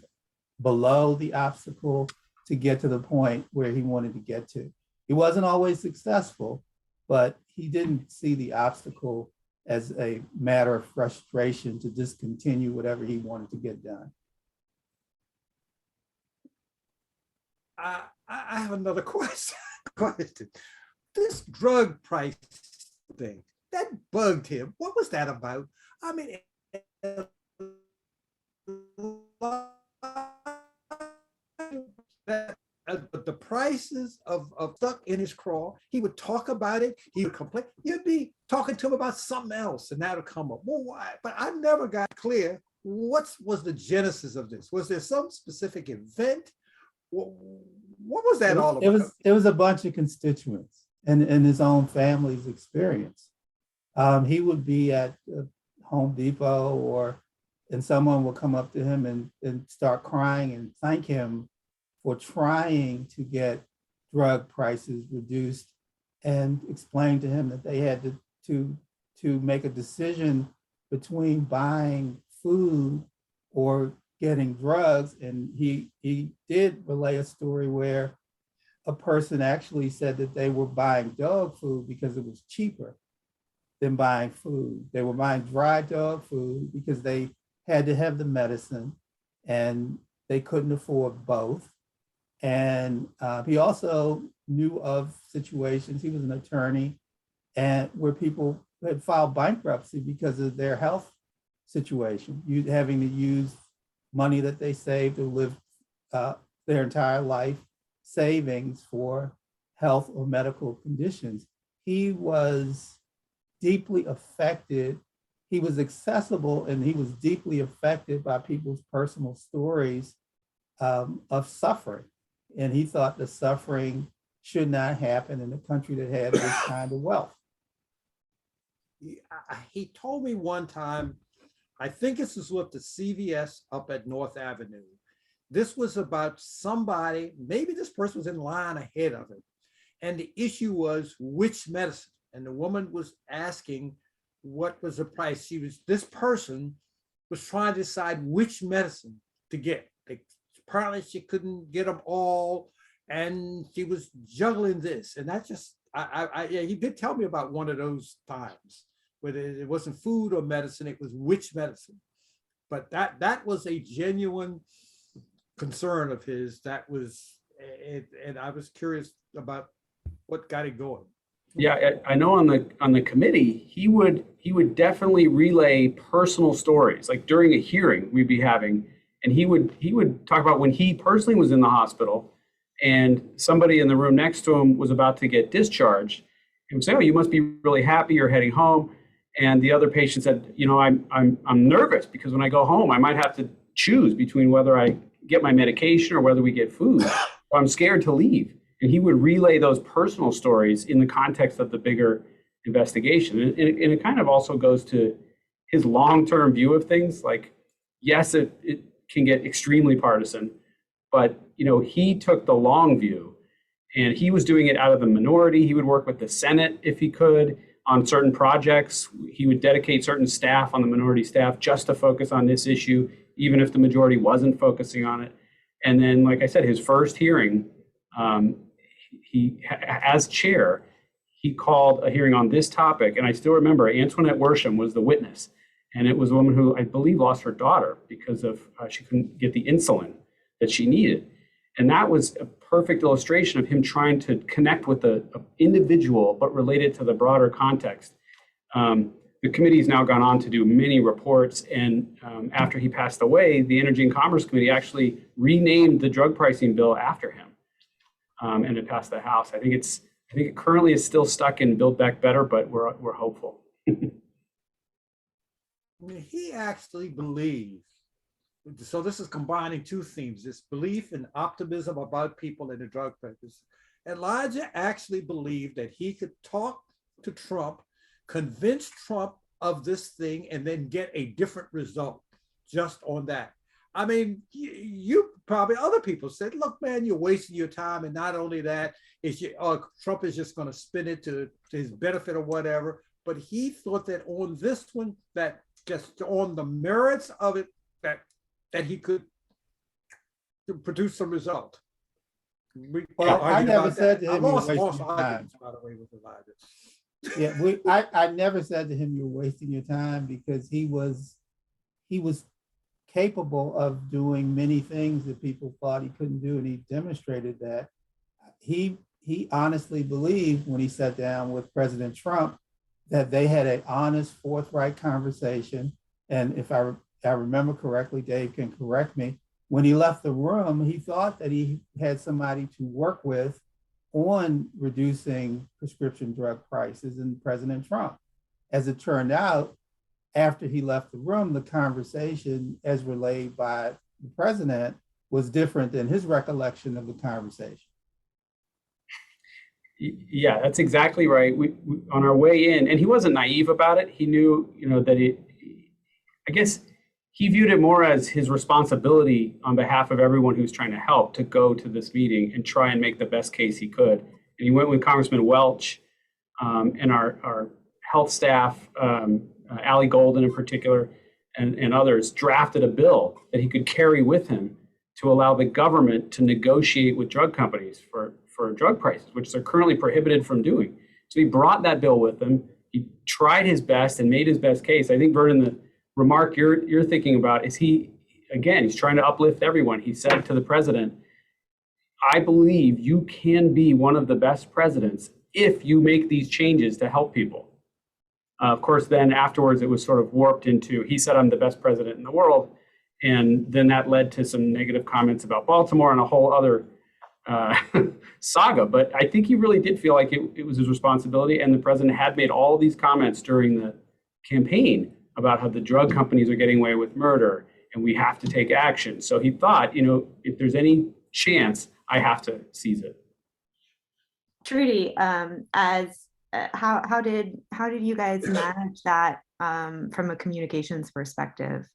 below the obstacle to get to the point where he wanted to get to. He wasn't always successful, but he didn't see the obstacle as a matter of frustration to discontinue whatever he wanted to get done. I have another question. This drug price thing, that bugged him. What was that about? I mean, the prices of stuck in his craw, he would talk about it, he would complain, you'd be talking to him about something else, and that'll come up. Well, why? But I never got clear, what was the genesis of this? Was there some specific event? What was that all about? It was a bunch of constituents and his own family's experience. He would be at Home Depot and someone would come up to him and start crying and thank him for trying to get drug prices reduced, and explain to him that they had to make a decision between buying food or getting drugs. And he did relay a story where a person actually said that they were buying dog food because it was cheaper than buying food. They were buying dry dog food because they had to have the medicine, and they couldn't afford both. And he also knew of situations, he was an attorney, and where people had filed bankruptcy because of their health situation, having to use money that they saved to live their entire life savings for health or medical conditions. He was deeply affected. He was accessible, and he was deeply affected by people's personal stories of suffering. And he thought the suffering should not happen in a country that had this kind of wealth. He told me one time, I think this was with the CVS up at North Avenue. This was about somebody, maybe this person was in line ahead of him. And the issue was which medicine. And the woman was asking what was the price. This person was trying to decide which medicine to get. Apparently she couldn't get them all. And she was juggling this. And that just, yeah, he did tell me about one of those times where it wasn't food or medicine, it was which medicine. But that was a genuine concern of his. That was, and I was curious about what got it going. Yeah, I know on the committee, he would definitely relay personal stories. Like during a hearing we'd be having, and he would talk about when he personally was in the hospital and somebody in the room next to him was about to get discharged. He would say, "Oh, you must be really happy you're heading home." And the other patient said, "You know, I'm nervous because when I go home, I might have to choose between whether I get my medication or whether we get food. Or I'm scared to leave." And he would relay those personal stories in the context of the bigger investigation. And it kind of also goes to his long-term view of things. Like, yes, it can get extremely partisan, but he took the long view, and he was doing it out of the minority. He would work with the Senate if he could on certain projects. He would dedicate certain staff on the minority staff just to focus on this issue, even if the majority wasn't focusing on it. And then, like I said, his first hearing, he, as chair, he called a hearing on this topic. And I still remember Antoinette Worsham was the witness. And it was a woman who I believe lost her daughter because of she couldn't get the insulin that she needed. And that was a perfect illustration of him trying to connect with the individual, but related to the broader context. The committee's now gone on to do many reports. And after he passed away, the Energy and Commerce Committee actually renamed the drug pricing bill after him. And it passed the House. I think it currently is still stuck in Build Back Better, but we're hopeful. He actually believed, so this is combining two themes, this belief and optimism about people in the drug practice. Elijah actually believed that he could talk to Trump, convince Trump of this thing, and then get a different result just on that. I mean, you probably, other people said, "Look, man, you're wasting your time." And not only that, Trump is just going to spin it to his benefit or whatever. But he thought that on this one, that just on the merits of it, that he could produce some result. I never said to him, I lost arguments, by the way, with Elijah. Yeah, I never said to him, "You're wasting your time," because he was capable of doing many things that people thought he couldn't do, and he demonstrated that. He honestly believed when he sat down with President Trump that they had an honest, forthright conversation. And if I remember correctly, Dave can correct me, when he left the room, he thought that he had somebody to work with on reducing prescription drug prices in President Trump. As it turned out, after he left the room, the conversation as relayed by the president was different than his recollection of the conversation. Yeah, that's exactly right. We on our way in, and he wasn't naive about it. He knew, that I guess he viewed it more as his responsibility on behalf of everyone who's trying to help to go to this meeting and try and make the best case he could. And he went with Congressman Welch and our health staff, Allie Golden in particular, and others, drafted a bill that he could carry with him to allow the government to negotiate with drug companies for drug prices, which they're currently prohibited from doing. So he brought that bill with him. He tried his best and made his best case. I think, Vernon, the remark you're thinking about is he's trying to uplift everyone. He said to the president, I believe you can be one of the best presidents if you make these changes to help people. Of course, then afterwards, it was sort of warped into, he said, I'm the best president in the world. And then that led to some negative comments about Baltimore and a whole other saga. But I think he really did feel like it was his responsibility. And the president had made all these comments during the campaign about how the drug companies are getting away with murder and we have to take action. So he thought, if there's any chance, I have to seize it. Trudy, how did you guys manage that from a communications perspective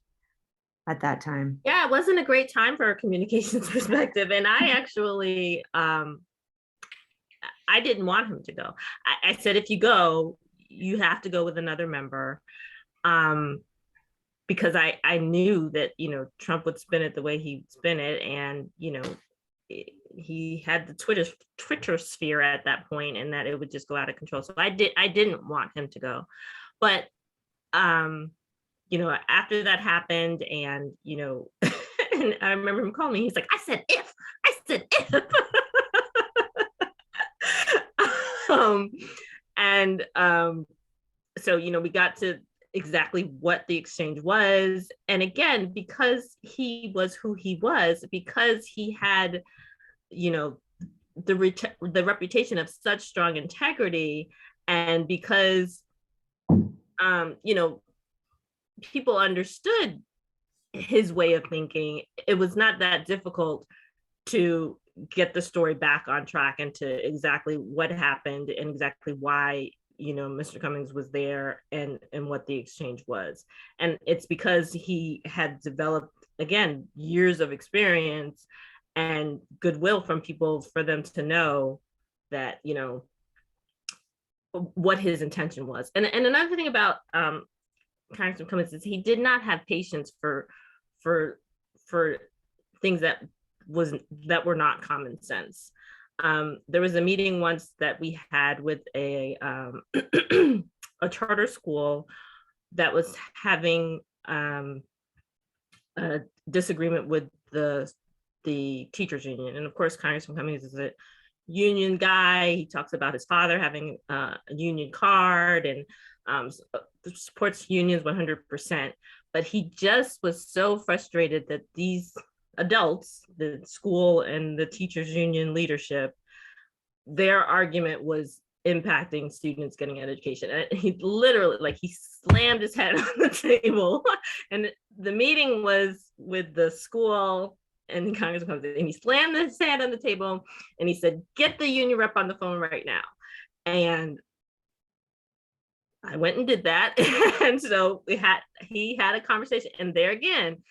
at that time? Yeah, it wasn't a great time for a communications perspective. And I actually, I didn't want him to go. I said, if you go, you have to go with another member. Because I knew that, Trump would spin it the way he spin it. And, he had the Twitter sphere at that point, and that it would just go out of control. So I didn't want him to go. But, after that happened and, and I remember him calling me, he's like, I said, if. So, we got to exactly what the exchange was. And again, because he was who he was, because he had, the reputation of such strong integrity, and because, people understood his way of thinking, it was not that difficult to get the story back on track and to exactly what happened and exactly why, Mr. Cummings was there and what the exchange was. And it's because he had developed, again, years of experience and goodwill from people for them to know that, what his intention was. And another thing about Congressman Cummings is he did not have patience for things that were not common sense. There was a meeting once that we had with a charter school that was having a disagreement with the teachers union. And of course, Congressman Cummings is a union guy. He talks about his father having a union card and supports unions 100%. But he just was so frustrated that these adults, the school and the teachers union leadership, their argument was impacting students getting an education. And he literally, he slammed his head on the table. And the meeting was with the school and Congressman Cummings, and he slammed his hand on the table and he said, get the union rep on the phone right now. And I went and did that. And so he had a conversation. And there again,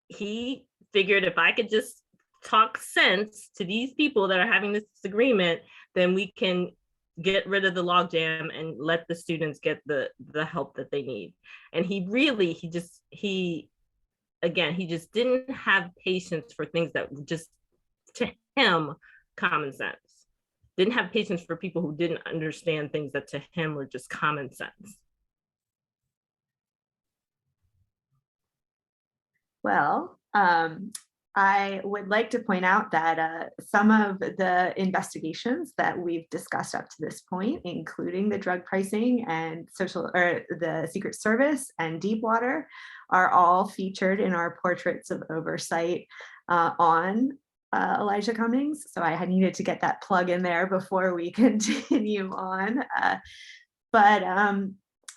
he figured if I could just talk sense to these people that are having this disagreement, then we can get rid of the logjam and let the students get the help that they need. And he just didn't have patience for things that were just, to him, common sense. Didn't have patience for people who didn't understand things that to him were just common sense. Well, I would like to point out that some of the investigations that we've discussed up to this point, including the drug pricing and the Secret Service and Deepwater, are all featured in our portraits of oversight on Elijah Cummings. So I had needed to get that plug in there before we continue on. But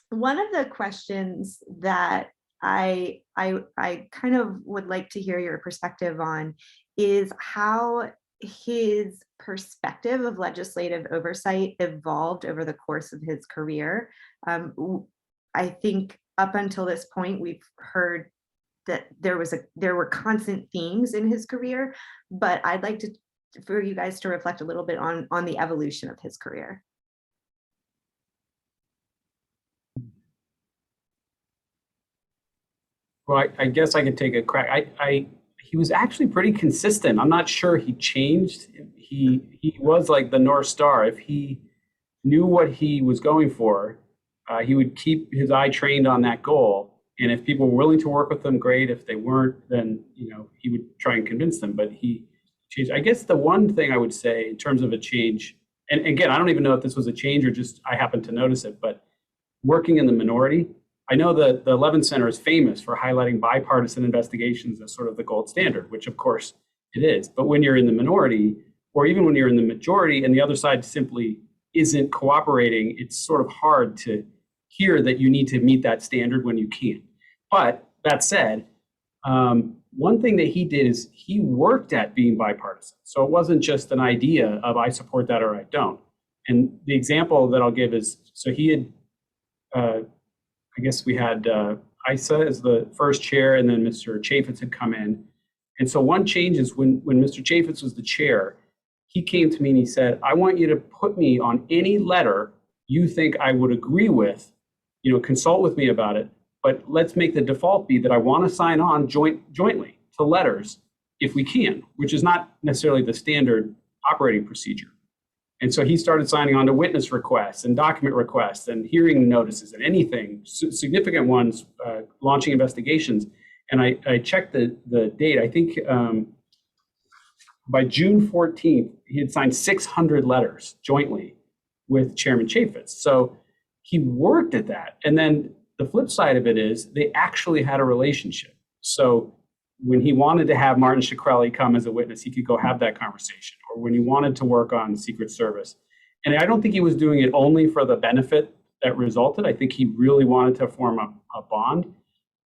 one of the questions that I kind of would like to hear your perspective on is how his perspective of legislative oversight evolved over the course of his career. I think up until this point, we've heard that there were constant themes in his career, but I'd like for you guys to reflect a little bit on the evolution of his career. Well, I guess I could take a crack. He was actually pretty consistent. I'm not sure he changed. He was like the North Star. If he knew what he was going for, he would keep his eye trained on that goal. And if people were willing to work with him, great. If they weren't, then he would try and convince them. But he changed. I guess the one thing I would say in terms of a change, and again, I don't even know if this was a change or just I happened to notice it, but working in the minority, I know that the Levin Center is famous for highlighting bipartisan investigations as sort of the gold standard, which of course it is. But when you're in the minority, or even when you're in the majority and the other side simply isn't cooperating, it's sort of hard to hear that you need to meet that standard when you can't. But that said, one thing that he did is he worked at being bipartisan. So it wasn't just an idea of I support that or I don't. And the example that I'll give is, so he had, I guess we had Isa as the first chair, and then Mr. Chaffetz had come in. And so one change is when Mr. Chaffetz was the chair, he came to me and he said, I want you to put me on any letter you think I would agree with, consult with me about it, but let's make the default be that I want to sign on jointly to letters if we can, which is not necessarily the standard operating procedure. And so he started signing on to witness requests and document requests and hearing notices and anything, significant ones, launching investigations. And I checked the date. I think by June 14th, he had signed 600 letters jointly with Chairman Chaffetz. So he worked at that. And then the flip side of it is they actually had a relationship. So when he wanted to have Martin Shkreli come as a witness, he could go have that conversation. Or when he wanted to work on Secret Service. And I don't think he was doing it only for the benefit that resulted. I think he really wanted to form a bond.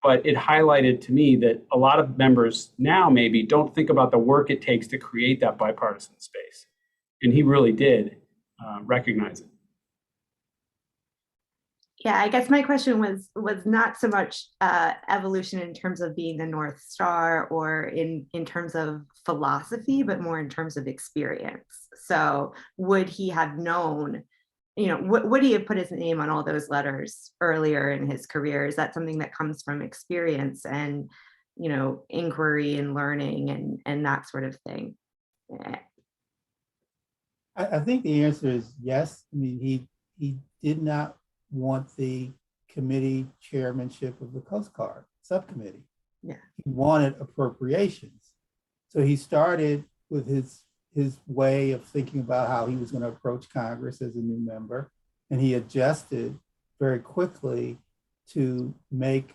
But it highlighted to me that a lot of members now maybe don't think about the work it takes to create that bipartisan space. And he really did recognize it. Yeah, I guess my question was not so much evolution in terms of being the North Star or in terms of philosophy, but more in terms of experience. So would he have known, would he have put his name on all those letters earlier in his career? Is that something that comes from experience and, inquiry and learning and that sort of thing? Yeah. I think the answer is yes. I mean, he did not want the committee chairmanship of the Coast Guard subcommittee. Yeah. He wanted appropriations. So he started with his way of thinking about how he was going to approach Congress as a new member. And he adjusted very quickly to make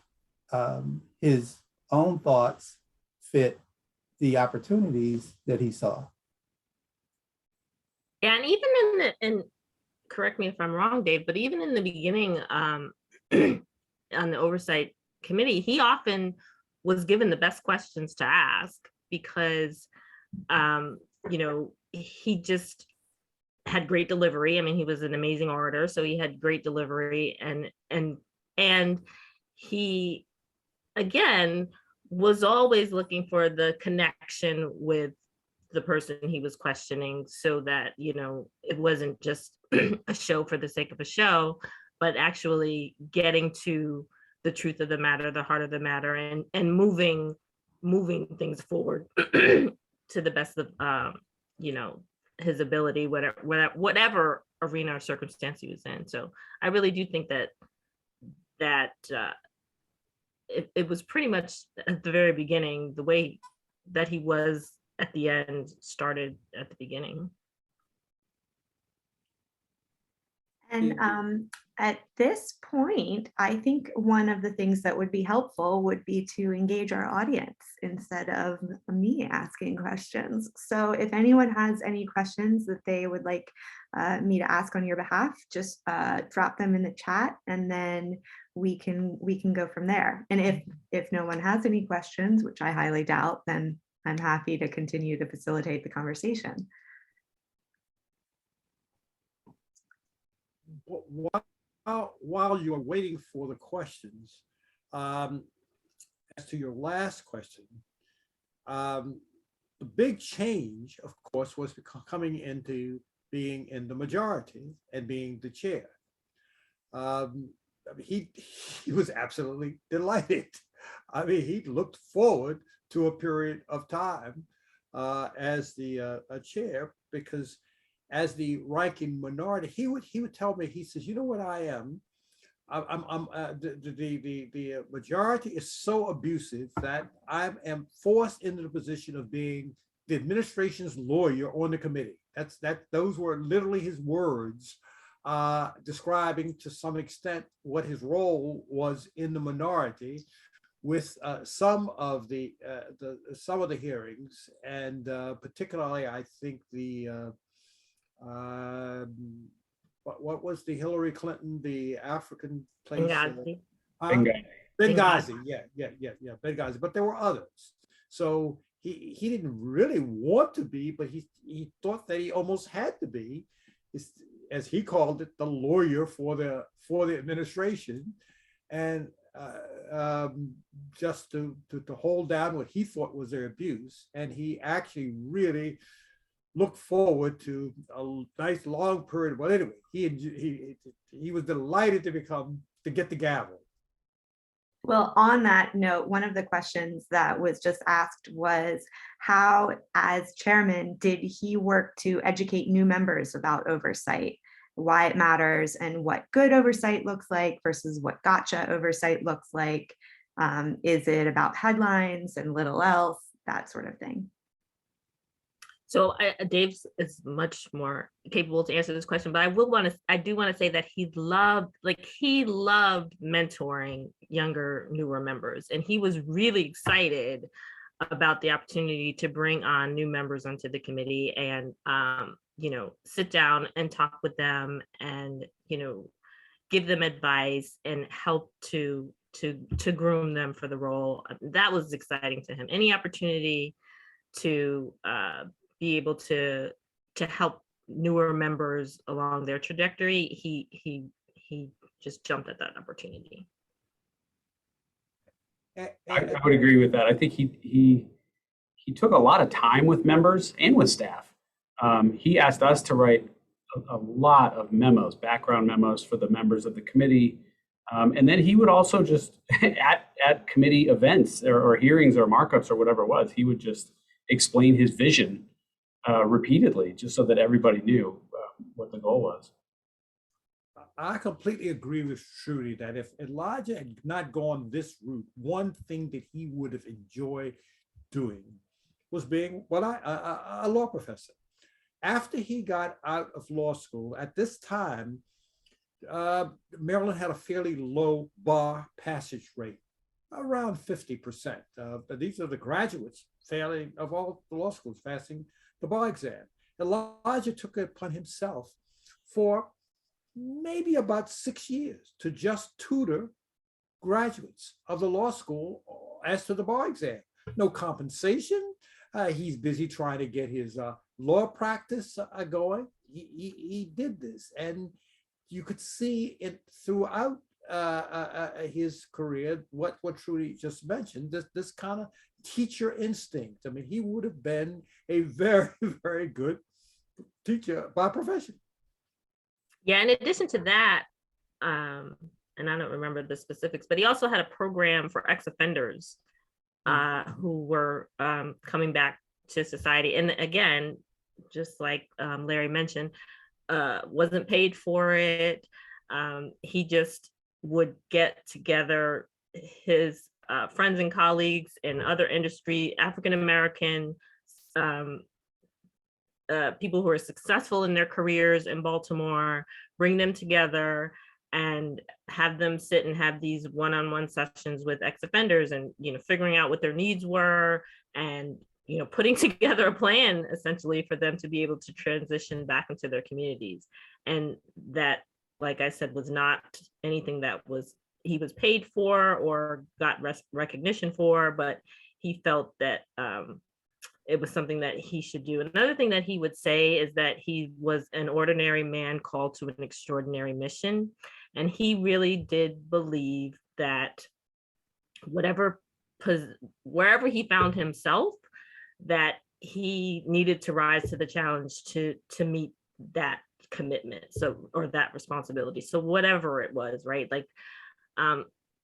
his own thoughts fit the opportunities that he saw. Yeah, and even in correct me if I'm wrong, Dave, but even in the beginning on the Oversight Committee, he often was given the best questions to ask because, he just had great delivery. I mean, he was an amazing orator, so he had great delivery and he, again, was always looking for the connection with the person he was questioning so that, it wasn't just a show for the sake of a show, but actually getting to the truth of the matter, the heart of the matter, and moving things forward to the best of, his ability, whatever arena or circumstance he was in. So I really do think that it was pretty much at the very beginning, the way that he was at the end started at the beginning. And at this point, I think one of the things that would be helpful would be to engage our audience instead of me asking questions. So if anyone has any questions that they would like me to ask on your behalf, just drop them in the chat and then we can go from there. And if no one has any questions, which I highly doubt, then I'm happy to continue to facilitate the conversation. While you're waiting for the questions, as to your last question, the big change, of course, was coming into being in the majority and being the chair. He was absolutely delighted. I mean, he looked forward to a period of time as the chair, because as the ranking minority, he would tell me, he says, you know what I am? the majority is so abusive that I am forced into the position of being the administration's lawyer on the committee. Those were literally his words, describing to some extent what his role was in the minority with some of the hearings, and particularly I think what was the Hillary Clinton, the African place? Benghazi. Benghazi. Yeah. Benghazi. But there were others. So he didn't really want to be, but he thought that he almost had to be, as he called it, the lawyer for the administration, and just to hold down what he thought was their abuse. And he actually really looked forward to a nice long period. Well, anyway, he was delighted to get the gavel. Well, on that note, one of the questions that was just asked was how, as chairman, did he work to educate new members about oversight, why it matters, and what good oversight looks like versus what gotcha oversight looks like? Is it about headlines and little else, that sort of thing? So Dave is much more capable to answer this question, but I do want to say that he loved mentoring younger, newer members, and he was really excited about the opportunity to bring on new members onto the committee and sit down and talk with them and give them advice and help to groom them for the role. That was exciting to him. Any opportunity to be able to help newer members along their trajectory, he just jumped at that opportunity. I would agree with that. I think he took a lot of time with members and with staff. He asked us to write a lot of memos, background memos for the members of the committee. And then he would also just at committee events or hearings or markups or whatever it was, he would just explain his vision repeatedly, just so that everybody knew what the goal was. I completely agree with Trudy that if Elijah had not gone this route, one thing that he would have enjoyed doing was being a law professor. After he got out of law school, at this time, Maryland had a fairly low bar passage rate, around 50%. But these are the graduates of all the law schools passing the bar exam. Elijah took it upon himself for maybe about 6 years to just tutor graduates of the law school as to the bar exam. No compensation. He's busy trying to get his law practice going. He did this, and you could see it throughout his career, what Trudy just mentioned, this kind of teacher instinct. I mean, he would have been a very, very good teacher by profession. Yeah, in addition to that, and I don't remember the specifics, but he also had a program for ex-offenders who were coming back to society. And again, just like Larry mentioned, wasn't paid for it. He just would get together his friends and colleagues in other industry, African-American people who are successful in their careers in Baltimore, bring them together and have them sit and have these one-on-one sessions with ex-offenders and, figuring out what their needs were and, putting together a plan essentially for them to be able to transition back into their communities. And that, like I said, was not anything that he was paid for or got recognition for, but he felt that it was something that he should do. Another thing that he would say is that he was an ordinary man called to an extraordinary mission. And he really did believe that wherever he found himself, that he needed to rise to the challenge to meet that commitment, or that responsibility. So whatever it was, right? Like,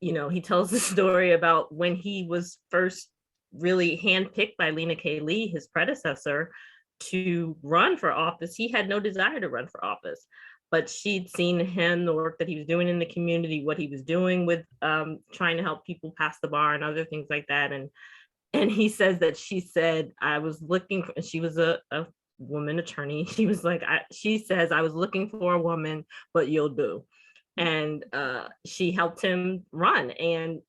he tells the story about when he was first really handpicked by Lena K. Lee, his predecessor, to run for office. He had no desire to run for office, but she'd seen him, the work that he was doing in the community, what he was doing with trying to help people pass the bar and other things like that. And he says that she said, I was looking for, she was a woman attorney. She was like, she says, I was looking for a woman, but you'll do. And she helped him run. And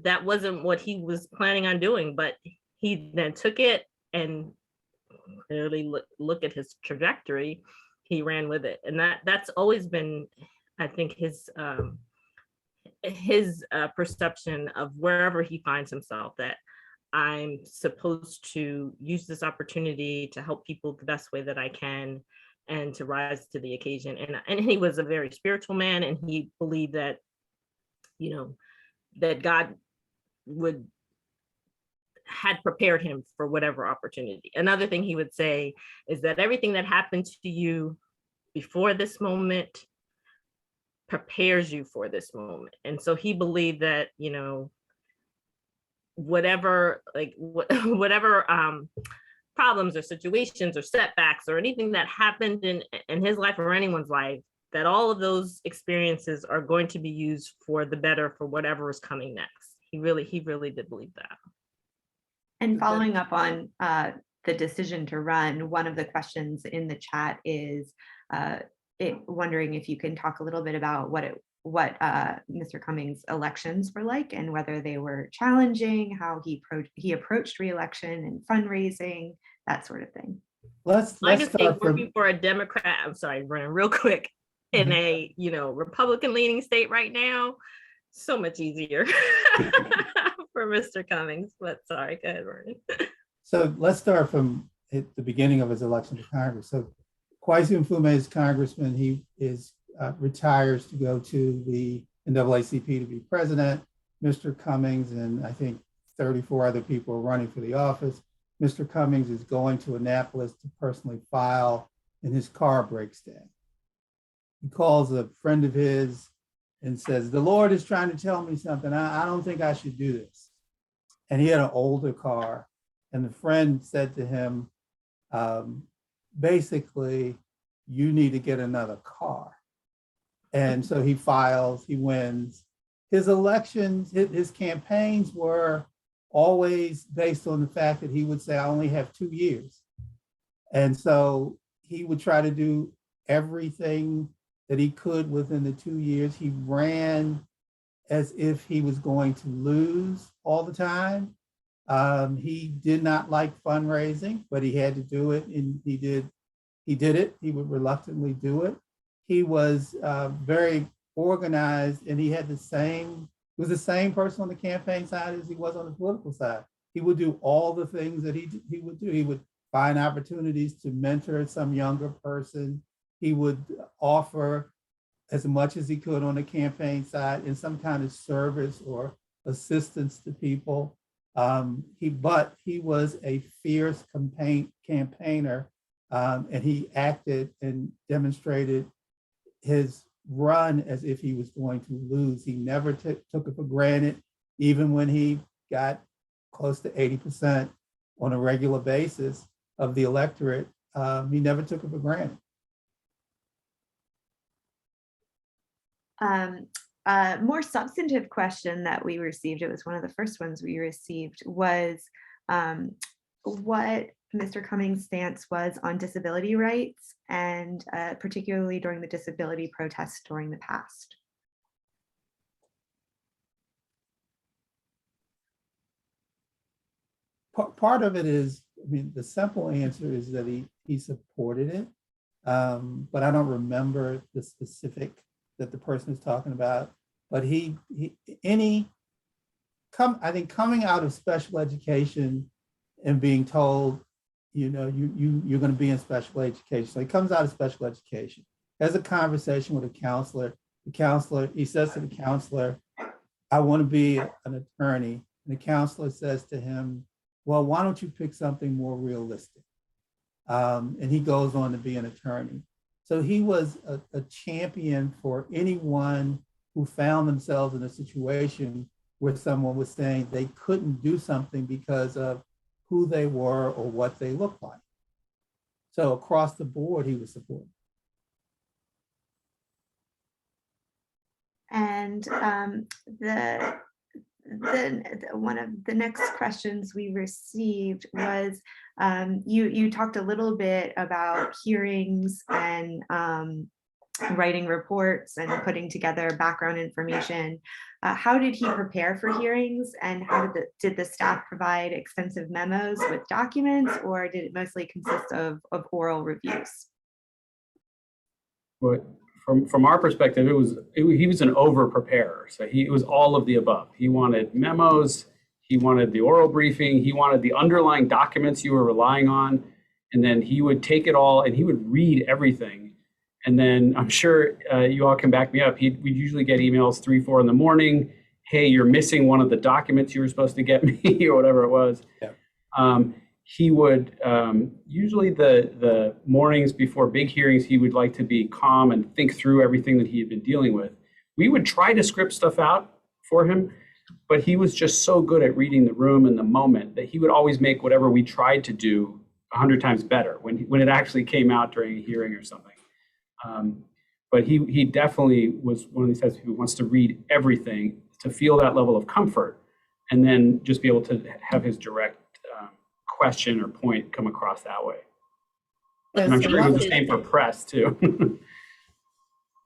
that wasn't what he was planning on doing, but he then took it, and clearly look at his trajectory, he ran with it. And that's always been, I think, his perception of wherever he finds himself, that I'm supposed to use this opportunity to help people the best way that I can and to rise to the occasion. And he was a very spiritual man, and he believed that, you know, that God had prepared him for whatever opportunity. Another thing he would say is that everything that happened to you before this moment prepares you for this moment. And so he believed that, you know, whatever problems or situations or setbacks or anything that happened in his life or anyone's life, that all of those experiences are going to be used for the better for whatever is coming next. He really did believe that. And following up on the decision to run, one of the questions in the chat is wondering if you can talk a little bit about what Mr. Cummings' elections were like, and whether they were challenging, how he approached re-election and fundraising, that sort of thing. Let's just say start working for a Democrat, I'm sorry, running real quick, in a, you know, Republican leaning state right now, so much easier for Mr. Cummings, but sorry, go ahead, Vernon. So let's start from the beginning of his election to Congress. So Kwesi Mfume is congressman. He retires to go to the NAACP to be president. Mr. Cummings and I think 34 other people are running for the office. Mr. Cummings is going to Annapolis to personally file, and his car breaks down. He calls a friend of his and says, the Lord is trying to tell me something. I don't think I should do this. And he had an older car. And the friend said to him, basically, you need to get another car. And so he files, he wins. His elections, his campaigns were always based on the fact that he would say, I only have 2 years. And so he would try to do everything that he could within the 2 years. He ran as if he was going to lose all the time. He did not like fundraising, but he had to do it, and he did it. He would reluctantly do it. He was very organized, and he was the same person on the campaign side as he was on the political side. He would do all the things that he would do. He would find opportunities to mentor some younger person. He would offer as much as he could on the campaign side in some kind of service or assistance to people. But he was a fierce campaigner, and he acted and demonstrated his run as if he was going to lose. He never took it for granted, even when he got close to 80% on a regular basis of the electorate. He never took it for granted. A more substantive question that we received, it was one of the first ones we received, was what Mr. Cummings' stance was on disability rights, and particularly during the disability protests during the past. Part of it is, I mean, the simple answer is that he supported it, but I don't remember the specific that the person is talking about. But I think coming out of special education and being told, you know, you're going to be in special education. So he comes out of special education, has a conversation with a counselor. He says to the counselor, I want to be an attorney. And the counselor says to him, well, why don't you pick something more realistic? And he goes on to be an attorney. So he was a champion for anyone who found themselves in a situation where someone was saying they couldn't do something because of who they were or what they looked like. So across the board, he was supported. And one of the next questions we received was, you talked a little bit about hearings and writing reports and putting together background information. How did he prepare for hearings, and how did the staff provide extensive memos with documents, or did it mostly consist of oral reviews? But from our perspective, he was an over preparer. So it was all of the above. He wanted memos, he wanted the oral briefing, he wanted the underlying documents you were relying on, and then he would take it all and he would read everything. And then I'm sure you all can back me up. We'd usually get emails 3, 4 in the morning. Hey, you're missing one of the documents you were supposed to get me, or whatever it was. Yeah. He would, usually the mornings before big hearings, he would like to be calm and think through everything that he had been dealing with. We would try to script stuff out for him, but he was just so good at reading the room and the moment that he would always make whatever we tried to do 100 times better when it actually came out during a hearing or something. But he definitely was one of these types who wants to read everything to feel that level of comfort, and then just be able to have his direct question or point come across that way. And I'm sure it was the same for press too.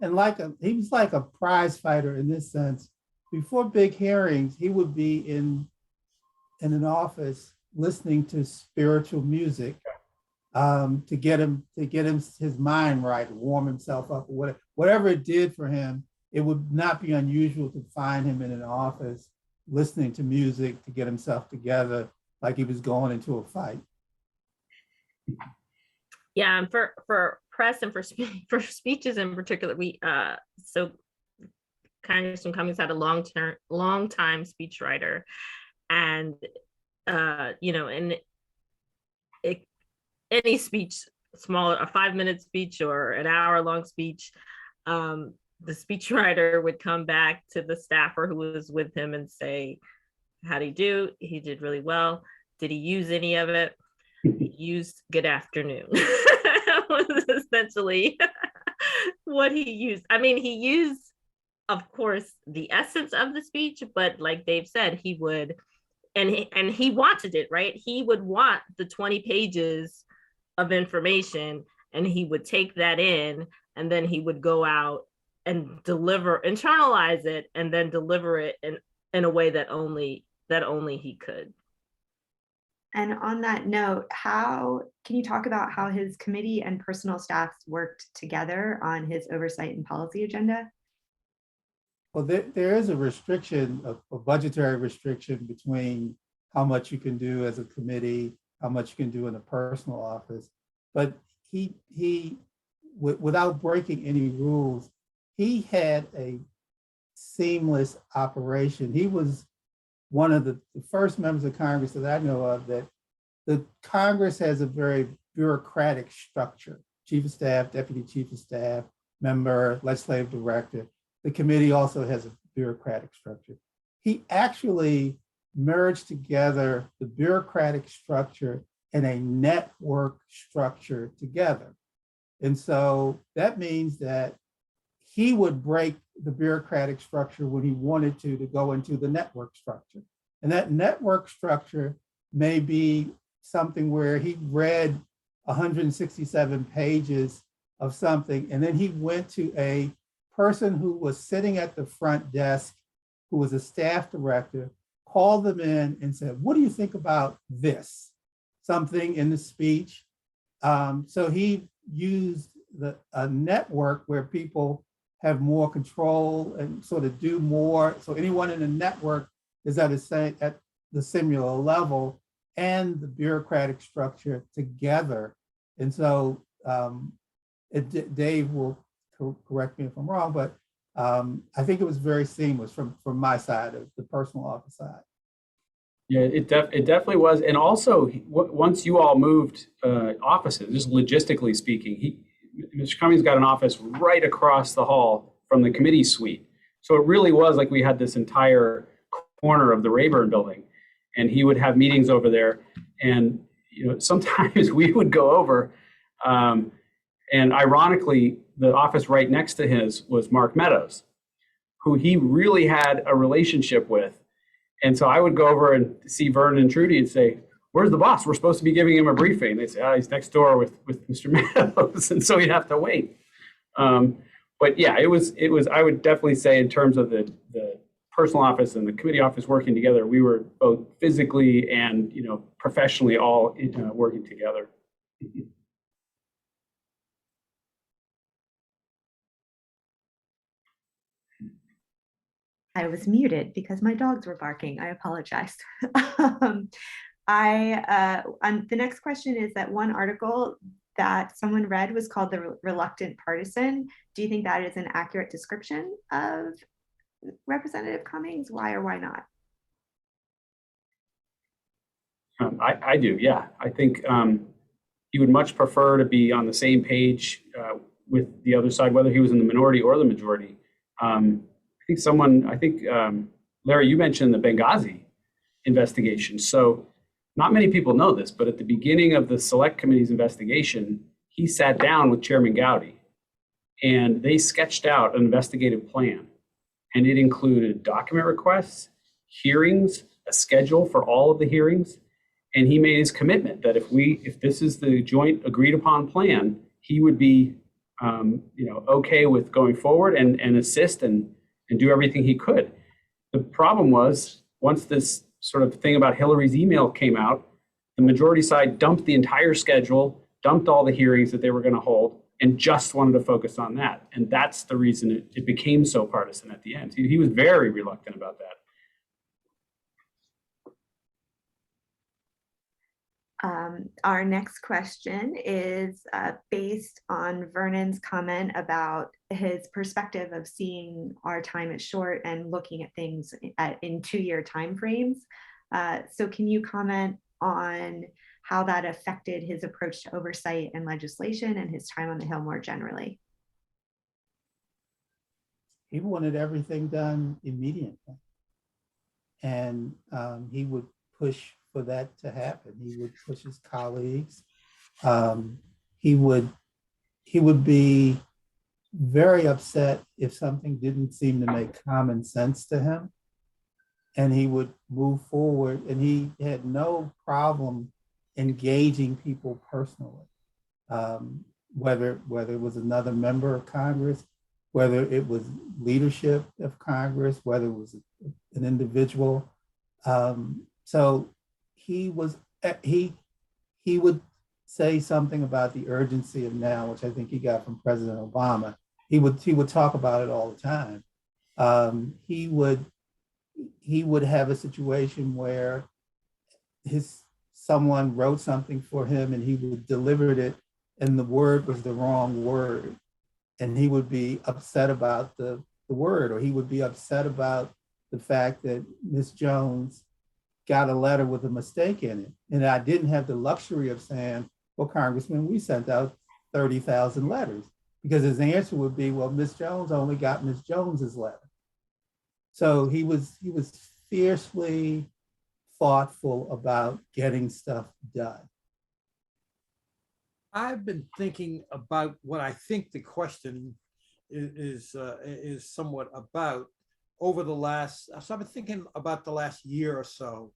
And he was like a prize fighter in this sense. Before big hearings, he would be in an office listening to spiritual music to get him his mind right, warm himself up, or whatever it did for him. It would not be unusual to find him in an office listening to music to get himself together, like he was going into a fight. Yeah, and for press and for speeches in particular, so Congressman Cummings had a long time speechwriter, and any speech, smaller, a 5-minute speech or an hour-long speech, the speechwriter would come back to the staffer who was with him and say, how'd he do? He did really well. Did he use any of it? He used good afternoon. Was essentially what he used. I mean, he used, of course, the essence of the speech, but like Dave said, he would, and he wanted it, right? He would want the 20 pages of information, and he would take that in, and then he would go out and internalize it, and then deliver it in a way that only he could. And on that note, can you talk about how his committee and personal staffs worked together on his oversight and policy agenda? Well, there is a restriction, a budgetary restriction between how much you can do as a committee, how much you can do in a personal office. But he without breaking any rules, he had a seamless operation. He was one of the first members of Congress that I know of that the Congress has a very bureaucratic structure: chief of staff, deputy chief of staff, member, legislative director. The committee also has a bureaucratic structure. He actually merged together the bureaucratic structure and a network structure together. And so that means that he would break the bureaucratic structure when he wanted to go into the network structure. And that network structure may be something where he read 167 pages of something, and then he went to a person who was sitting at the front desk, who was a staff director, called them in and said, what do you think about this? Something in the speech. So he used a network where people have more control and sort of do more. So anyone in the network is at the similar level, and the bureaucratic structure together. And so Dave will correct me if I'm wrong, but I think it was very seamless from my side, of the personal office side. Yeah, it definitely was. And also, once you all moved offices, just logistically speaking, Mr. Cummings got an office right across the hall from the committee suite. So it really was like we had this entire corner of the Rayburn building, and he would have meetings over there. And sometimes we would go over, and ironically, the office right next to his was Mark Meadows, who he really had a relationship with. And so I would go over and see Vernon and Trudy and say, "Where's the boss? We're supposed to be giving him a briefing." They say, "Oh, he's next door with Mr. Meadows." And so he'd have to wait. But yeah, it was, I would definitely say in terms of the personal office and the committee office working together, we were both physically and, professionally all working together. I was muted because my dogs were barking. I apologize. And the next question is that one article that someone read was called "The Reluctant Partisan." Do you think that is an accurate description of Representative Cummings? Why or why not? I do, yeah. I think he would much prefer to be on the same page with the other side, whether he was in the minority or the majority. I think Larry, you mentioned the Benghazi investigation. So not many people know this, but at the beginning of the Select Committee's investigation, he sat down with Chairman Gowdy and they sketched out an investigative plan. And it included document requests, hearings, a schedule for all of the hearings. And he made his commitment that if this is the joint agreed upon plan, he would be okay with going forward and assist and do everything he could. The problem was, once this sort of thing about Hillary's email came out, the majority side dumped the entire schedule, dumped all the hearings that they were going to hold, and just wanted to focus on that. And that's the reason it became so partisan at the end. He was very reluctant about that. Our next question is based on Vernon's comment about his perspective of seeing our time as short and looking at things in 2-year timeframes. So can you comment on how that affected his approach to oversight and legislation and his time on the Hill more generally? He wanted everything done immediately. And he would push for that to happen. He would push his colleagues. He would be very upset if something didn't seem to make common sense to him. And he would move forward, and he had no problem engaging people personally, whether it was another member of Congress, whether it was leadership of Congress, whether it was an individual. So he would say something about the urgency of now, which I think he got from President Obama. He would talk about it all the time. He would have a situation where someone wrote something for him and he would deliver it and the word was the wrong word. And he would be upset about the word, or he would be upset about the fact that Ms. Jones got a letter with a mistake in it. And I didn't have the luxury of saying, well, Congressman, we sent out 30,000 letters, because his answer would be, well, Ms. Jones only got Ms. Jones's letter. So he was fiercely thoughtful about getting stuff done. I've been thinking about what I think the question is somewhat about over the last, so I've been thinking about the last year or so.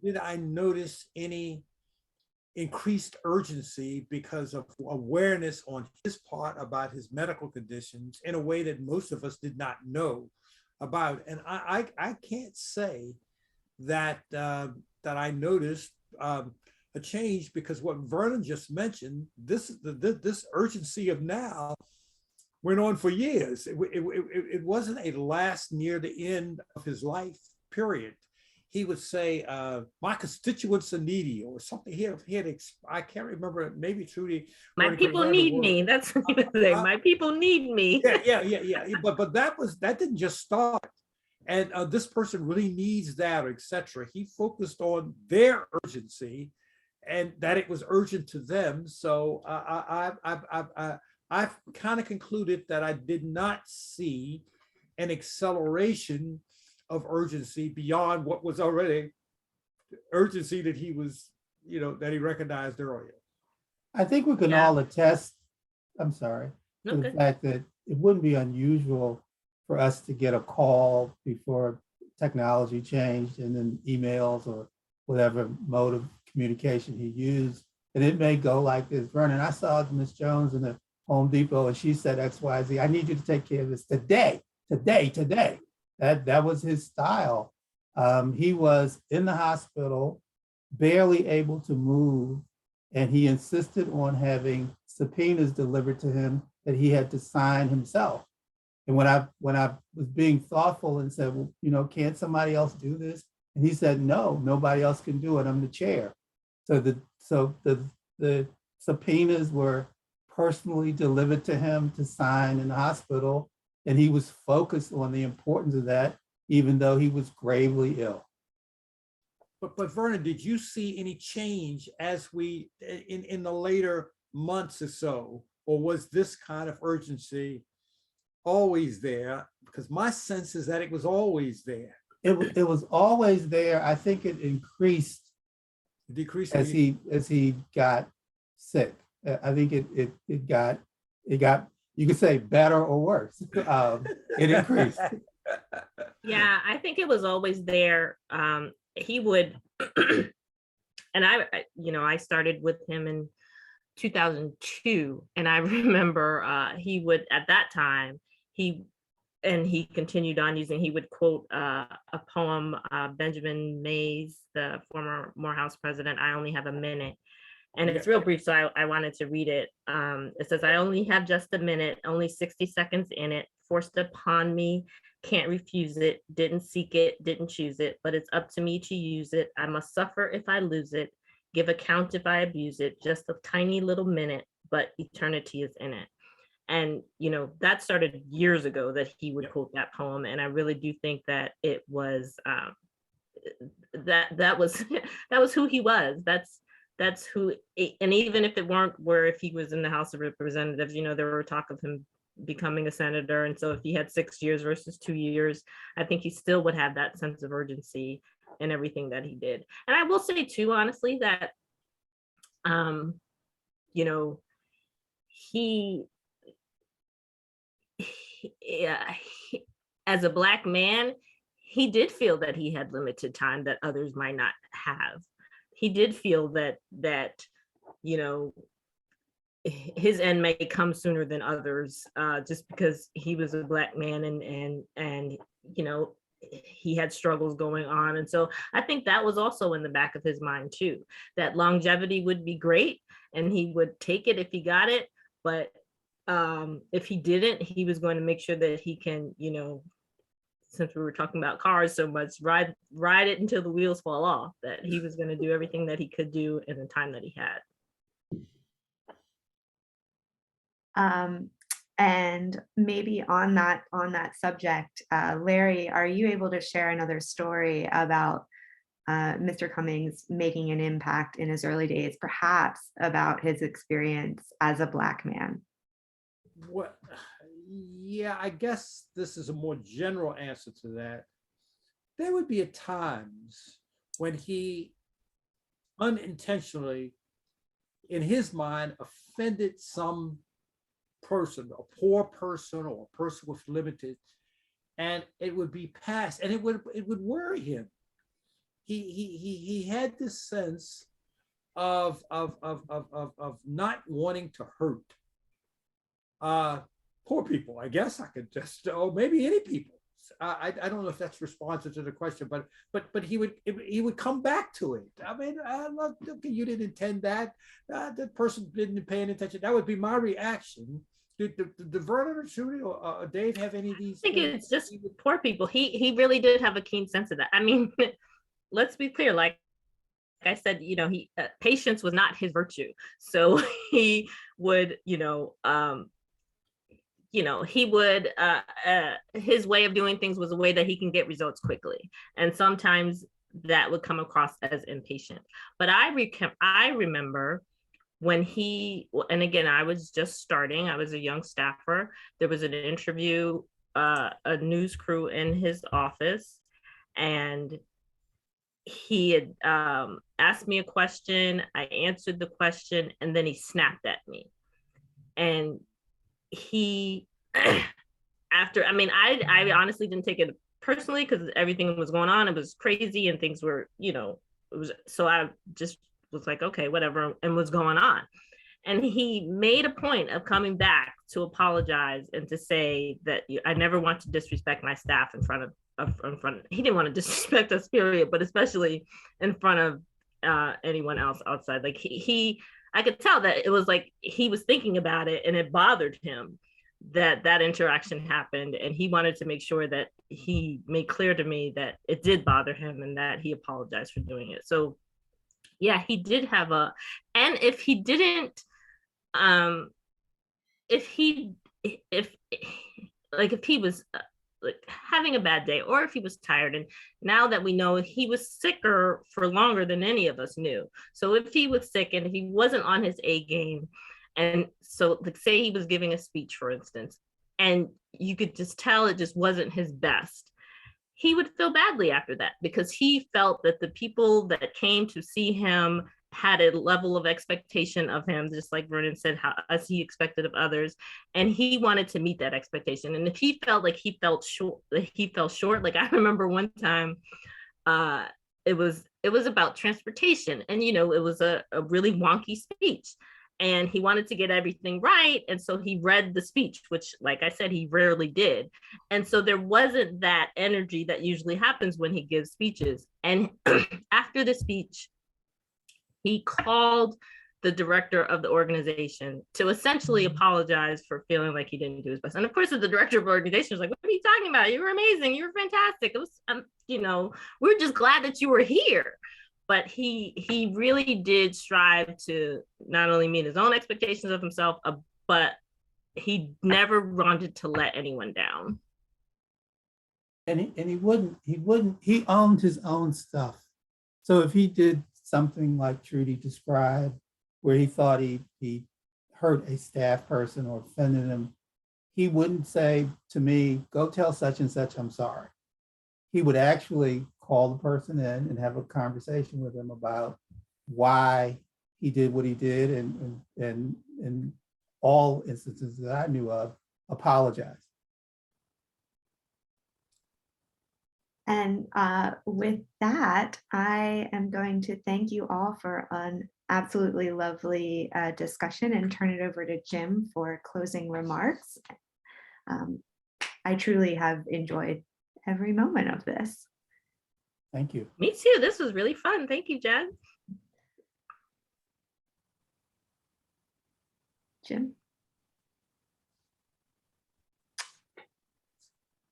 Did I notice any increased urgency because of awareness on his part about his medical conditions in a way that most of us did not know about? And I can't say that that I noticed a change, because what Vernon just mentioned, this urgency of now went on for years. It wasn't a last near the end of his life period. He would say, my constituents are needy, or something. He had I can't remember, maybe Trudy. My people need me. That's what he would say. My people need me. Yeah. But that didn't just start. And this person really needs that, or etc. He focused on their urgency and that it was urgent to them. So I've kind of concluded that I did not see an acceleration of urgency beyond what was already urgency that he was, that he recognized earlier. I think we can all attest, I'm sorry, to the fact that it wouldn't be unusual for us to get a call before technology changed, and then emails or whatever mode of communication he used. And it may go like this: Vernon, I saw Ms. Jones in the Home Depot and she said X, Y, Z. I need you to take care of this today. That was his style. He was in the hospital, barely able to move, and he insisted on having subpoenas delivered to him that he had to sign himself. And when I was being thoughtful and said, well, you know, can't somebody else do this? And he said, no, nobody else can do it. I'm the chair. So the subpoenas were personally delivered to him to sign in the hospital. And he was focused on the importance of that, even though he was gravely ill. But Vernon, did you see any change as we in the later months or so, or was this kind of urgency always there? Because my sense is that it was always there. It was always there. I think it increased Decreased as he got sick. I think it got you could say better or worse. It increased. Yeah, I think it was always there. He would, and I started with him in 2002, and I remember he would, at that time, he continued on using, he would quote a poem, Benjamin Mays, the former Morehouse president, "I only have a minute." And it's real brief, so I wanted to read it. It says, "I only have just a minute, only 60 seconds in it, forced upon me, can't refuse it, didn't seek it, didn't choose it, but it's up to me to use it. I must suffer if I lose it, give account if I abuse it, just a tiny little minute, but eternity is in it." And, that started years ago that he would quote that poem. And I really do think that it was, that was who he was. That's who, and even if it weren't, where if he was in the House of Representatives, there were talk of him becoming a senator. And so if he had 6 years versus 2 years, I think he still would have that sense of urgency in everything that he did. And I will say too, honestly, that, as a Black man, he did feel that he had limited time that others might not have. He did feel that his end may come sooner than others, just because he was a Black man and he had struggles going on. And so I think that was also in the back of his mind too, that longevity would be great and he would take it if he got it, but if he didn't, he was going to make sure that he can, since we were talking about cars so much, ride it until the wheels fall off, that he was going to do everything that he could do in the time that he had. And maybe on that subject, Larry, are you able to share another story about Mr. Cummings making an impact in his early days, perhaps about his experience as a Black man? Yeah, I guess this is a more general answer to that. There would be times when he unintentionally, in his mind, offended some person, a poor person or a person with limited, and it would be passed, and it would worry him. He had this sense of not wanting to hurt poor people. I guess I could just, maybe any people. I don't know if that's responsive to the question, but he would come back to it. I mean, look, you didn't intend that. That person didn't pay any attention. That would be my reaction. Did Vernon or Judy or Dave have any of these? I think it's just poor people. He really did have a keen sense of that. I mean, let's be clear. Like I said, patience was not his virtue. So he would, he would, his way of doing things was a way that he can get results quickly. And sometimes that would come across as impatient. But I remember when and again, I was just starting, I was a young staffer. There was an interview, a news crew in his office, and he had asked me a question. I answered the question, and then he snapped at me. And he after, I mean, I honestly didn't take it personally because everything was going on. It was crazy and things were, you know, it was, so I just was like, okay, whatever, and was going on. And he made a point of coming back to apologize and to say that I never want to disrespect my staff in front of, he didn't want to disrespect us, period, but especially in front of anyone else outside. Like I could tell that it was like he was thinking about it and it bothered him that interaction happened, and he wanted to make sure that he made clear to me that it did bother him and that he apologized for doing it. So yeah, he did have and if he didn't, if he was like having a bad day, or if he was tired, and now that we know he was sicker for longer than any of us knew. So if he was sick and if he wasn't on his A game, and so like say he was giving a speech, for instance, and you could just tell it just wasn't his best, he would feel badly after that because he felt that the people that came to see him had a level of expectation of him, just like Vernon said, as he expected of others, and he wanted to meet that expectation. And if he felt like he fell short, like I remember one time, it was about transportation, and you know, it was a really wonky speech, and he wanted to get everything right, and so he read the speech, which, like I said, he rarely did, and so there wasn't that energy that usually happens when he gives speeches. And after the speech, he called the director of the organization to essentially apologize for feeling like he didn't do his best. And of course, the director of the organization was like, "What are you talking about? You were amazing. You were fantastic. It was, you know, we're just glad that you were here." But he really did strive to not only meet his own expectations of himself, but he never wanted to let anyone down. And he owned his own stuff. So if he did something like Trudy described, where he thought he hurt a staff person or offended him, he wouldn't say to me, "Go tell such and such I'm sorry." He would actually call the person in and have a conversation with him about why he did what he did, and in all instances that I knew of, apologize. And with that, I am going to thank you all for an absolutely lovely discussion and turn it over to Jim for closing remarks. I truly have enjoyed every moment of this. Thank you. Me too. This was really fun. Thank you, Jen. Jim?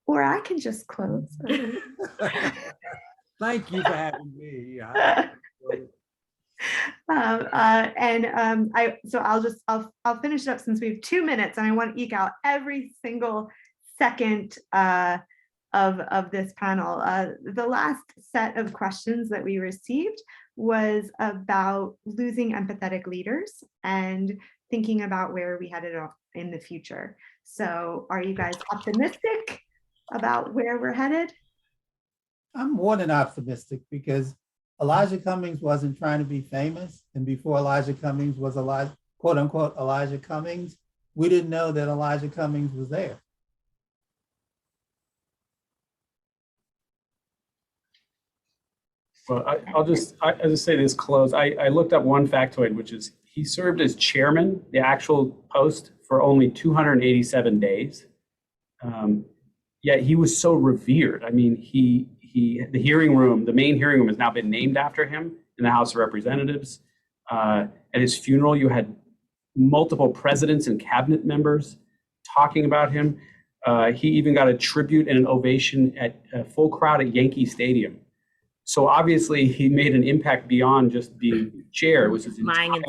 Or I can just close. Thank you for having me. I'll finish it up since we have 2 minutes, and I want to eke out every single second of this panel. The last set of questions that we received was about losing empathetic leaders and thinking about where we headed off in the future. So are you guys optimistic about where we're headed? I'm more than optimistic, because Elijah Cummings wasn't trying to be famous. And before Elijah Cummings was quote unquote Elijah Cummings, we didn't know that Elijah Cummings was there. Well, I'll just say this close. I looked up one factoid, which is he served as chairman, the actual post, for only 287 days. Yet he was so revered. I mean, the hearing room, the main hearing room, has now been named after him in the House of Representatives. At his funeral, you had multiple presidents and cabinet members talking about him. He even got a tribute and an ovation at a full crowd at Yankee Stadium. So obviously he made an impact beyond just being chair. It was his entire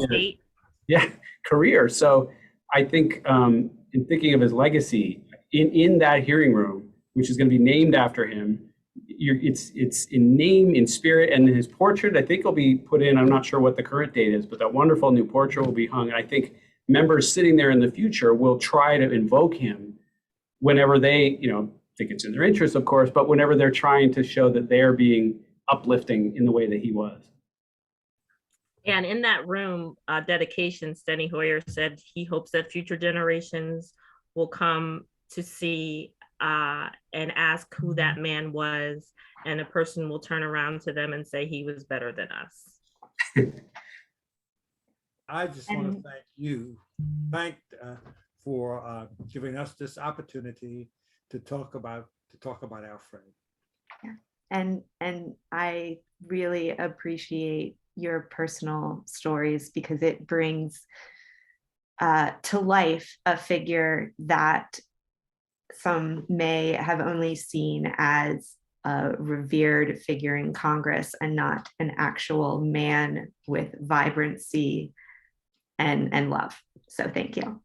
career. So I think in thinking of his legacy in that hearing room, which is going to be named after him, it's in name, in spirit, and his portrait, I think, will be put in. I'm not sure what the current date is, but that wonderful new portrait will be hung. And I think members sitting there in the future will try to invoke him whenever they, think it's in their interest, of course, but whenever they're trying to show that they're being uplifting in the way that he was. And in that room dedication, Steny Hoyer said he hopes that future generations will come to see and ask who that man was, and a person will turn around to them and say he was better than us. I just want to thank you, for giving us this opportunity to talk about our friend. And I really appreciate your personal stories, because it brings to life a figure that some may have only seen as a revered figure in Congress and not an actual man with vibrancy and love. So thank you.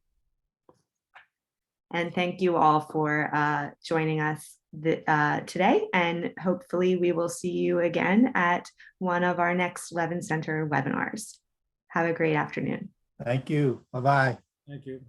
And thank you all for joining us today. And hopefully we will see you again at one of our next Levin Center webinars. Have a great afternoon. Thank you. Bye-bye. Thank you.